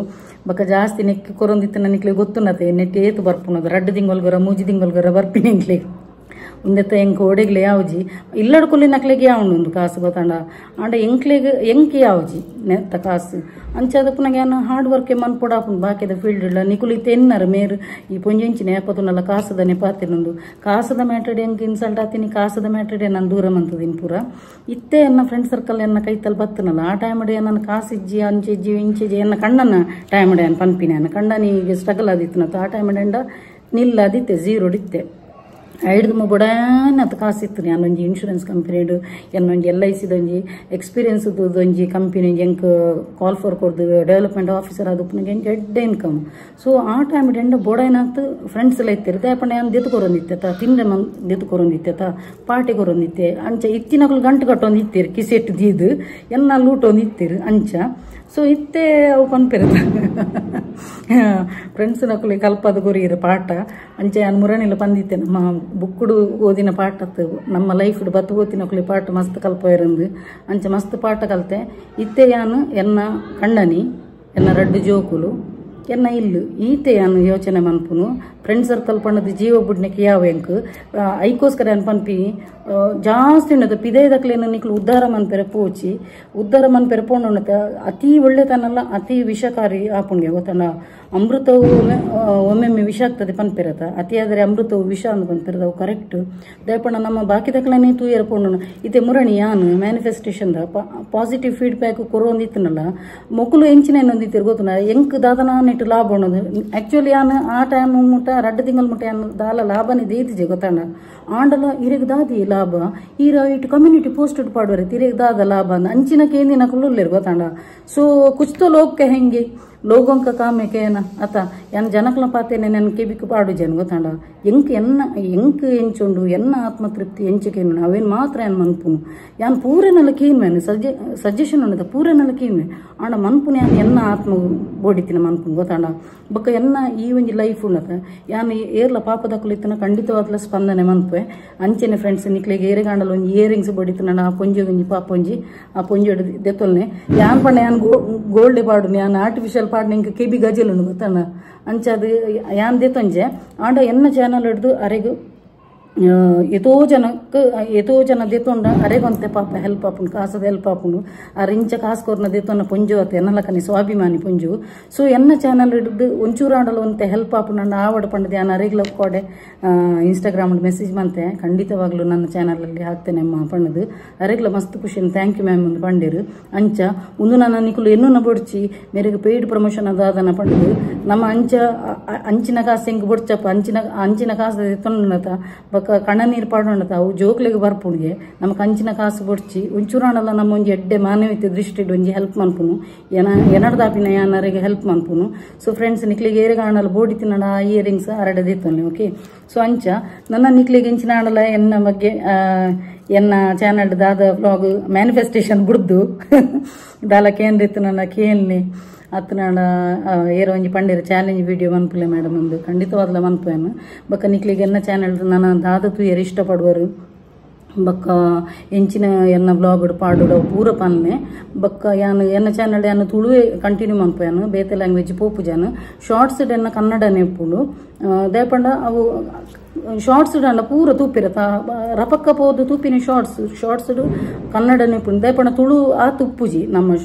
ಬಕ್ಕ ಜಾಸ್ತಿ ನೆಕ್ಕಿ ಕೊರೊಂದಿತ್ತು ನನಗೆ ಗೊತ್ತುನತೆ ನೆಟ್ಟಿ ಏತು ಬರ್ಪುನದು 2 ತಿಂಗಳ್ಗರ 3 ತಿಂಗಳ್ಗರ ಬರ್ಪಿನಿ ಎಂಕ್ಲಿಗೆ ಒಂದೆತ್ತ ಎಂಕ್ ಒಡೆಗ್ಲೆ ಯಾವ್ಜಿ ಇಲ್ಲಡ್ಕೊಲ್ಲಿ ನಕ್ಲೆಗೆ ಯಾವನು ಒಂದು ಕಾಸು ಗೊತ್ತಾಂಡ ಆಂಡ ಎಂಕ್ಲೆಗೆ ಎಂಕಿ ಯಾವ್ಜಿ ನೆತ್ತ ಕಾಸು ಅಂಚಾದ ಪುನಗ ಏನು ಹಾರ್ಡ್ ವರ್ಕ್ ಮನ್ಪೊಡಾಪುಂಡು ಬಾಕಿದ ಫೀಲ್ಡ್ ಇಲ್ಲ ನಿಕುಲಿತ್ತೆ ಎನ್ನರ ಮೇರು ಈ ಪೊಂಜೆಂಚಿನ ಏಪತ್ತುನಲ್ಲ ಕಾಸದ ನೆಪಾತಿನೊಂದು ಕಾಸದ ಮ್ಯಾಟ್ರಡೆ ಎಂಕ್ ಇನ್ಸಲ್ಟ್ ಆತೀನಿ ಕಾಸದ ಮ್ಯಾಟ್ರಡೆ ನಾನು ದೂರ ಮಂತದಿನ ಪೂರ ಇತ್ತೆ ಎನ್ನ ಫ್ರೆಂಡ್ ಸರ್ಕಲ್ ಎನ್ನ ಕೈತಲ್ಲಿ ಬತ್ತನಲ್ಲ ಆ ಟೈಮಡೆ ನನ್ನ ಕಾಸಿಜ್ಜಿ ಅಂಚೆಜ್ಜಿ ಇಂಚೆಜ್ಜಿ ಎನ್ನ ಕಣ್ಣನ ಟೈಮಡೆ ಅನ್ನ ಪನ್ಪಿನಿ ಅನ್ನ ಕಂಡನಿಗೆ ಸ್ಟ್ರಗಲ್ ಆದಿತ್ತು ಆ ಟೈಮಡೆ ಎಂಡ ನಿಲ್ಲದಿತ್ತೆ ಝೀರೋ ಇತ್ತೆ ಐಡ್ದು ಬೊಡಾನ ಅದು ಕಾಸಿತ್ತು ನಾನೊಂಜಿ ಇನ್ಶೂರೆನ್ಸ್ ಕಂಪನಿಡು ಎನ್ನೊಂಜಿ LIC ಒಂಜಿ ಎಕ್ಸ್ಪೀರಿಯನ್ಸ್ ಒಂಜಿ ಕಂಪನಿ ಎಂಕ್ ಕಾಲ್ ಫಾರ್ ಕೊಡ್ದು ಡೆವಲಪ್ಮೆಂಟ್ ಆಫೀಸರ್ ಅದು ಎಂಕ್ ಎಡ್ಡೆ ಇನ್ಕಮ್ ಸೊ ಆ ಟೈಮ್ ಎಂಡ ಬೊಡಾಯ್ನಾತ್ ಫ್ರೆಂಡ್ಸ್ ಎಲ್ಲ ಇತ್ತಿರು ದೇಪಣ್ಣ ಏನು ದೆತ್ತು ಕೊರೊಂದಿತ್ತೇತ ತಿಂಡೆ ದೆತ್ತು ಕೊರೊಂದಿತ್ತೇತ ಪಾರ್ಟಿ ಕೊರೊಂದಿತ್ತೆ ಅಂಚ ಇತ್ತಿನಕಲು ಗಂಟು ಕಟ್ಟೊಂದು ಇತ್ತೀರು ಕಿಸೆಟ್ ದೀದು ಎನ್ನ ಲೂಟೊಂದು ಇತ್ತೀರು ಅಂಚ ಸೊ ಇತ್ತೆ ಅವು ಪನ್ಪಿರತ್ತ ಫ್ರೆಂಡ್ಸ್ ನಕಲಿ ಕಲ್ಪದ ಗುರಿಯಿರು ಪಾಠ ಅಂಚೆ ನಾನು ಮುರಣಿಲ್ಲ ಪಂದಿತ್ತೆ ನಮ್ಮ ಬುಕ್ಕುಡು ಓದಿನ ಪಾಠತ್ತು ನಮ್ಮ ಲೈಫ್ ಬತ್ತು ಓದಿನಕಲಿ ಪಾಠ ಮಸ್ತ್ ಕಲ್ಪ ಇರಂದು ಅಂಚೆ ಮಸ್ತ್ ಪಾಠ ಕಲ್ತೆ ಇತ್ತೆ ಯಾನು ಎನ್ನ ಕಣ್ಣನಿ ಎನ್ನ 2 ಜೋಕುಲು ಎನ್ನ ಇಲ್ಲು ಈತೆ ಯಾನು ಯೋಚನೆ ಮನ್ಪುನು ಫ್ರೆಂಡ್ ಸರ್ಕಲ್ ಪಣ್ಣದು ಜೀವ ಬುಡ್ನೆಕ್ಕೆ ಯಾವ ಎಂಕ್ ಐಕೋಸ್ಕರ ಏನು ಪನ್ಪಿ ಜಾಸ್ತಿ ಉಂಡದು ಪಿದೇದಕ್ಲೇನು ನಿಕ್ಲು ಉದ್ಧಾರ ಮನ್ಪೆರೆ ಪೋಚಿ ಉದ್ಧಾರ ಮನ್ಪೆರೆ ಪೋಂಡುಂಡತ ಅತಿ ಒಳ್ಳೆತನಲ್ಲ ಅತಿ ವಿಷಕಾರಿ ಆಪುಂಗೆ ಗೊತ್ತಣ್ಣ ಅಮೃತವು ಒಮ್ಮೊಮ್ಮೆ ವಿಷ ಆಗ್ತದೆ ಪನ್ಪೆರತ ಅತಿಯಾದರೆ ಅಮೃತವು ವಿಷ ಅಂದ್ ಪನ್ಪೆರದ ಅವು ಕರೆಕ್ಟ್ ದಯಪಣ್ಣ ನಮ್ಮ ಬಾಕಿದಕ್ಲನೇ ತೂಯರ ಪೋಂಡು ಇತ್ತೆ ಮುರಣಿ ಯಾನು ಮ್ಯಾನಿಫೆಸ್ಟೇಷನ್ದ ಪಾಸಿಟಿವ್ ಫೀಡ್ಬ್ಯಾಕ್ ಕೊರೊಂದಿತ್ತನಲ್ಲ ಮೊಕಲು ಎಂಚಿನ ಏನೊಂದಿತ್ತಿರು ಗೊತ್ತನ ಎಂಕ್ ದಾದನ ಇಟ್ಟು ಲಾಭ ಉಣ್ಣದು ಆಕ್ಚುಲಿ ಯಾನು ಆ ಟೈಮ್ ಮುಟ್ಟ 2 ತಿಂಗಳು ಮುಟ್ಟ ಯಾನು ದಾಲ ಲಾಭನೇ ದೇತಿಜೆ ಗೊತ್ತಾಂಡ ಆಂಡಲ ಇರಿಗೆ ದಾದಿ ಲಾಭ ಈರ ಇಟ್ಟು ಕಮ್ಯುನಿಟಿ ಪೋಸ್ಟ್ ಪಾಡುವರೆ ತಿರಿಗೆ ದಾದ ಲಾಭ ಅಂಚಿನ ಕೇಂದಿನ ಕುಳ್ಳುಲ್ಲೇರು ಗೊತ್ತಾಂಡ ಸೊ ಕುಚ್ತೋ ಲೋಕಕ್ಕೆ ಹೆಂಗೆ ಲೋಗೋಂಕ ಕಾಮೆಕೆ ಏನ ಅತ ಯಾನ್ ಜನಕ್ಲ ಪಾತೇನೆ ನನ್ ಕೆಬಿಕ್ ಪಾಡು ಜನ ಗೊತ್ತಾಂಡ ಎಂಕ್ ಎಂಚುಂಡು ಎನ್ನ ಆತ್ಮತೃಪ್ತಿ ಎಂಚಕೇನು ಅವೇನು ಮಾತ್ರ ಯಾನ್ ಮನ್ಪುನು ಯಾನ್ ಪೂರೆನಲ್ಲ ಕೀನ್ಮೇನು ಸಜೆಷನ್ ಅನ್ನದ ಪೂರೆನಲ್ಲ ಕೀನ್ಮೆ ಆಂಡ ಮನ್ಪುನು ಯಾನ್ ಎನ್ನ ಆತ್ಮ ಬೋಡಿತಿನ ಮನ್ಪುನು ಗೊತ್ತಾಂಡ ಬೊಕ್ಕ ಎನ್ನ ಈ ಒಂಜಿ ಲೈಫ್ ಉಂಡತ ಯಾನ್ ಏರ್ಲ ಪಾಪದಕ್ಕಲಿತ್ತನ ಖಂಡಿತವಾದ್ಲ ಸ್ಪಂದನೆ ಮನ್ಪೆ ಅಂಚೆನೆ ಫ್ರೆಂಡ್ಸ್ ನಿಕ್ಲೆಗೆ ಏರೆಗಾಂಡಲ ಒಂಜಿ ಇಯರಿಂಗ್ಸ್ ಬೋಡಿತನ ಆ ಪೊಂಜಿ ಒಂಜಿ ಪಾಪೊಂಜಿ ಆ ಪೊಂಜಿ ದೆತ್ತೊಲ್ನೆ ಯಾನ್ ಪಂಡ ಯಾನ್ ಗೋಲ್ಡೆ ಪಾಡು ಯಾನ್ ಆರ್ಟಿಫಿಷಿಯಲ್ ಪಾಡು ನಿಂಗೆ ಕೆಬಿ ಗಜಲು ಗೊತ್ತಾಂಡ ಅಂಚದು ಯಾನ್ ದೆತ್ತೊಂಜೆ ಆಂಡ ಎನ್ನ ಚಾನಲ್ ಹಿಡ್ದು ಅರೆಗು ಎತೋ ಜನ ದೇತೊಂಡ ಅರೆಗೊಂತೆ ಪಾಪ ಹೆಲ್ಪ್ ಆಪುಂಡು ಕಾಸದ ಹೆಲ್ಪ್ ಆಪುಂಡು ಆ ರಿಂಚ ಕಾಸ್ಕೋರ್ನ ದೇತೊಂಡ ಪೊಂಜು ಅತ್ತೆ ಎನ್ನಲಕನಿ ಸ್ವಾಭಿಮಾನಿ ಪೊಂಜು ಸೊ ಎನ್ನ ಚಾನಲ್ ಹಿಡಿದು ಒಂಚೂರಾಡಲು ಒಂತೆ ಹೆಲ್ಪ್ ಆಪುಂಡು ಆವಡ ಪಂಡದೆ ನಾನು ಅರೆಗ್ಲ ಕೊಡೆ ಇನ್ಸ್ಟಾಗ್ರಾಮ್ ಮೆಸೇಜ್ ಮಂತೆ ಖಂಡಿತವಾಗ್ಲೂ ನನ್ನ ಚಾನಲಲ್ಲಿ ಹಾಕ್ತೇನೆ ಅಮ್ಮ ಪಣ್ಣದು ಅರೆಗ್ಲ ಮಸ್ತ್ ಖುಷಿ ಥ್ಯಾಂಕ್ ಯು ಮ್ಯಾಮ್ ಒಂದು ಪಂಡಿರು ಅಂಚ ಒಂದು ನನ್ನ ನಿಕುಲು ಎನ್ನು ಬೊಡ್ಚಿ ಮೇರೆಗೆ ಪೇಯ್ಡ್ ಪ್ರಮೋಷನ್ ಅದಾದನ ಪಂಡದು ನಮ್ಮ ಅಂಚಿನ ಕಾಸು ಹೆಂಗೆ ಬೊಡ್ಚಪ್ಪ ಅಂಚಿನ ಕಾಸು ತೊಂಡತ ಕಣ್ಣ ನೀರು ಪಾಡೋಣತ ಅವು ಜೋಕ್ಲಿಗೆ ಬರ್ಪುಣ್ಗೆ ನಮ್ಗೆ ಅಂಚಿನ ಕಾಸು ಬೊಡ್ಚಿ ಒಂಚೂರಾಣಲ್ಲ ನಮ್ಮ ಒಂಜಿ ಎಡ್ಡೆ ಮಾನವೀಯತೆ ದೃಷ್ಟಿಡ್ ಒಂಜಿ ಹೆಲ್ಪ್ ಮನ್ಪುನು ಎನಡ್ದಾಪಿನ ಯಾನರಿಗೆ ಹೆಲ್ಪ್ ಮನ್ಪುನು ಸೊ ಫ್ರೆಂಡ್ಸ್ ನಿಕ್ಲಿಗೆ ಏರೆಗಾಣಲ್ಲ ಬೋಡಿ ತಿನ್ನಡ ಆ ಇಯರಿಂಗ್ಸ್ ಅರಡದಿತ್ತೊನ್ನೆ ಓಕೆ ಸೊ ಅಂಚ ನನ್ನ ನಿಕ್ಲಿಗೆ ಇಂಚಿನ ಆಣಲ್ಲ ಎನ್ನ ಬಗ್ಗೆ ಎನ್ನ ಚಾನಲ್ ದಾದ ವ್ಲಾಗ್ ಮ್ಯಾನಿಫೆಸ್ಟೇಷನ್ ಬಿಡ್ದು ದಾಲ ಕೇಂದ್ರಿತ್ತು ನನ್ನ ಕೇಳ್ನಿ ಅತ್ತನಾಡ ಏರೋ ಒಂಜಿ ಪಂಡಿರ ಚಾಲೆಂಜ್ ವಿಡಿಯೋ ಮನ್ಪುಲೆ ಮೇಡಮ್ ಒಂದು ಖಂಡಿತವಾದ್ಲ ಮನ್ಪೇನು ಬೊಕ್ಕ ನಿಕ್ಲಿಗೆ ಎನ್ನ ಚಾನೆಲ್ ನನ್ನ ದಾದ ತೂಯರು ಇಷ್ಟಪಡುವರು ಬೊಕ್ಕ ಎಂಚಿನ ಎನ್ನ ಬ್ಲಾಗ್ ಪಾಡು ಪೂರ ಪನ್ನೆ ಬೊಕ್ಕ ಯಾನು ಎನ್ನ ಚಾನಲ್ ಯಾನು ತುಳುವೆ ಕಂಟಿನ್ಯೂ ಮನ್ಪೇನು ಬೇತೆ ಲ್ಯಾಂಗ್ವೇಜ್ ಪೋಪು ಜಾನು ಶಾರ್ಟ್ಸ್ ಎನ್ನ ಕನ್ನಡ ನೆಪ್ಪುಡು ದೇಪಂಡ ಅವು ಶಾರ್ಟ್ಸ್ ಡ ಪೂರ ತೂಪಿರತ ರಪಕ್ಕ ಪೋದು ತೂಪಿನ ಶಾರ್ಟ್ಸ್ ಕನ್ನಡ ನೆಪ್ಪುಂಡು ದೇಪಂಡ ತುಳು ಆ ತುಪ್ಪುಜಿ ನಮ್ಮ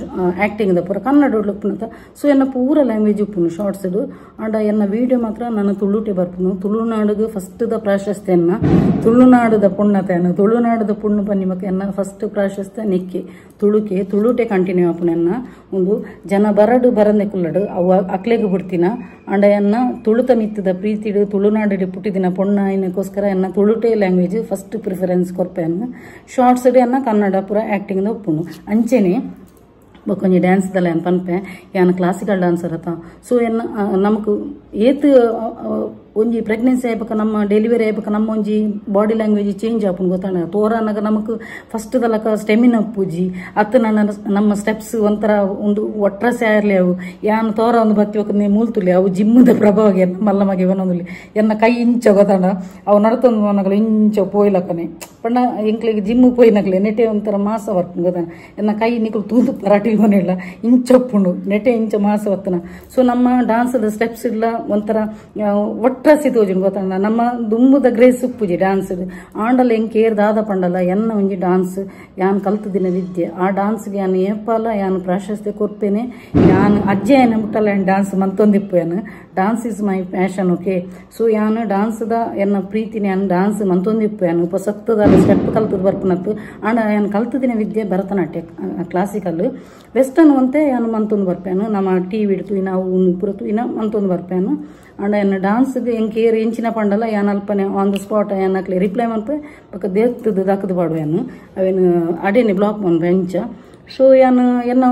ಆಕ್ಟಿಂಗ್ ದ ಪೂರ ಕನ್ನಡ ಉಪ್ಪುನತ ಸೊ ಎನ್ನ ಪೂರ ಲ್ಯಾಂಗ್ವೇಜ್ ಉಪ್ಪುನು ಶಾರ್ಟ್ಸ್ ಅಂಡ ಎನ್ನ ವಿಡಿಯೋ ಮಾತ್ರ ನಾನು ತುಳುಟೆ ಬರ್ಪುನು ತುಳುನಾಡಿಗೆ ಫಸ್ಟ್ ದ ಪ್ರಾಶಸ್ತ್ಯನ್ನ ತುಳುನಾಡದ ಪುಣ್ಣತೆಯನ್ನು ತುಳುನಾಡದ ಪುಣ್ಣು ಪನ್ನಿಮಕ್ಕೆ ಎನ್ನ ಫಸ್ಟ್ ಪ್ರಾಶಸ್ತ್ಯ ನಿಕ್ಕಿ ತುಳುಟೆ ಕಂಟಿನ್ಯೂ ಆಪುನ ಎನ್ನ ಒಂದು ಜನ ಬರಂದೆ ಕುಲ್ಲಡು ಅವು ಅಕ್ಲೆಗೆ ಬಿಡ್ತೀನ ಅಂಡ ಎನ್ನ ತುಳುತ ಮಿತ್ತದ ಪ್ರೀತಿಡು ತುಳುನಾಡು ಪುಟ್ಟಿದಿನ ಪೊಣ್ಣ ಇನ್ನಕ್ಕೋಸ್ಕರ ಎನ್ನ ತುಳುಟೆ ಲ್ಯಾಂಗ್ವೇಜ್ ಫಸ್ಟ್ ಪ್ರಿಫರೆನ್ಸ್ ಕೊರ್ಪೆಯನ್ನು ಶಾರ್ಟ್ಸ್ ಎನ್ನ ಕನ್ನಡ ಪೂರ ಆಕ್ಟಿಂಗ್ ಉಪ್ಪುನು ಅಂಚೆನೆ ಬೊಕೊಂಜಿ ಡ್ಯಾನ್ಸ್ ದಲ್ಲ ಏನು ಪನ್ಪೆ ಯಾನ ಕ್ಲಾಸಿಕಲ್ ಡ್ಯಾನ್ಸರ್ ಅತ ಸೊ ಎನ್ನ ನಮಕ್ ಏತ್ ಒಂಜಿ ಪ್ರೆಗ್ನೆನ್ಸಿ ಆಯ್ಬೇಕ ನಮ್ಮ ಡೆಲಿವರಿ ಆಯ್ಬೇಕ ನಮ್ಮ ಒಂಜಿ ಬಾಡಿ ಲ್ಯಾಂಗ್ವೇಜ್ ಚೇಂಜ್ ಆಪುನ್ ಗೊತ್ತಾಣ ತೋರನಾಗ ನಮಕ್ ಫಸ್ಟ್ ದಲಕ ಸ್ಟೆಮಿನ ಪೂಜಿ ಅತ್ತ ನಮ್ಮ ಸ್ಟೆಪ್ಸ್ ಒಂಥರ ಒಂದು ಒಟ್ರಸೆ ಆರ್ಲಿ ಅವು ಯಾನು ತೋರ ಒಂದು ಬತ್ತಿ ಹೋಗಿ ಮೂಲ್ತುಲಿ ಅವು ಜಿಮ್ಮದ ಪ್ರಭಾವ ಎನ್ನ ಮಲ್ಲಮಗೆ ಒಂದೊಂದು ಎನ್ನ ಕೈ ಇಂಚ ಗೊತ್ತಾಣ ಅವು ನಡ್ತೊಂದು ಅವನಗಲು ಇಂಚ ಪೋಯ್ಲಕ್ಕನೆ ಪಂಡ ಎಂಕ್ಲಿಗೆ ಜಿಮ್ಮು ಪೋಯ್ನಕ್ಲೆ ನೆಟೆ ಒಂಥರ ಮಾಸ ಬರ್ಪುಂಡು ಗೊತ್ತಾಣ ಎನ್ನ ಕೈ ನಿಕಲು ತೂತು ಪರಾಟಿ ಇಲ್ಲ ಇಂಚೊಪ್ಪುಂಡು ನೆಟೆ ಇಂಚ ಮಾಸ ಬರ್ತನ ಸೊ ನಮ್ಮ ಡ್ಯಾನ್ಸ್ದ ಸ್ಟೆಪ್ಸ್ ಇಲ್ಲ ಒಂಥರ ಒಟ್ರಸಿ ತೋಜುಂಡು ಗೊತ್ತಾಂಡ ನಮ್ಮ ದುಂಬುದ ಗ್ರೇಸ್ ಉಪ್ಪುಜಿ ಡ್ಯಾನ್ಸ್ ಆಂಡಲ ಎಂಕೇರ್ ದಾದ ಪಂಡಲ ಎನ್ನ ಒಂಜಿ ಡ್ಯಾನ್ಸ್ ಯಾನ್ ಕಲ್ತದಿನ ವಿದ್ಯೆ ಆ ಡ್ಯಾನ್ಸ್ಗೆ ಯಾನ್ ಏಪಲ ಯಾನ್ ಪ್ರಾಶಸ್ತ್ಯ ಕೊರ್ಪೇನೆ ಯಾನ್ ಅಜ್ಜೆ ಏನ ಮುಟ್ಟಲ್ಲ ಯಾನ್ ಡ್ಯಾನ್ಸ್ ಮಂತೊಂದಿಪ್ಪು ಯಾನ್ dance is my passion okay so ಯಾನ್ ಡ್ಯಾನ್ಸ್ದ ಎನ್ನ ಪ್ರೀತಿನ ಯಾನ್ ಡ್ಯಾನ್ಸ್ ಮಂತೊಂದಿಪ್ಪು ಯಾನ್ ಉಪಸಕ್ತದ ಸ್ಟೆಪ್ ಕಲ್ತದ ಬರ್ಪನತ್ತು ಆಂಡ ಯಾನ್ ಕಲ್ತದಿನ ವಿದ್ಯೆ ಭರತನಾಟ್ಯ ಕ್ಲಾಸಿಕಲ್ ವೆಸ್ಟರ್ನ್ ಒಂತೆ ಯಾನು ಮಂತೊಂದು ಬರ್ಪೇನು ನಮ್ಮ ಟಿವಿ ಇಡ್ತು ಇನ್ನ ಅವು ಪುರತು ಇನ್ನ ಮಂತೊಂದು ಬರ್ಪೇನು ಅಂಡ ಎನ್ನ ಡ್ಯಾನ್ಸ್ಗೆ ಎಂಕೇರ್ ಎಂಚಿನ ಪಂಡಲ ಯಾನ್ ಅಲ್ಪನೆ ಆನ್ ದ ಸ್ಪಾಟ್ ಯಾನಕ್ಲೆ ರಿಪ್ಲೈ ಮನ್ಪೆ ಪಕ್ಕ ದೇತ್ತದ ದಾಕದ ಪಾಡುವೇನು ಅವೇನು ಅಡೇನೆ ಬ್ಲಾಕ್ ಮನ್ಪೆ ಎಂಚ ಸೊ ಯಾನು ಎನ್ನ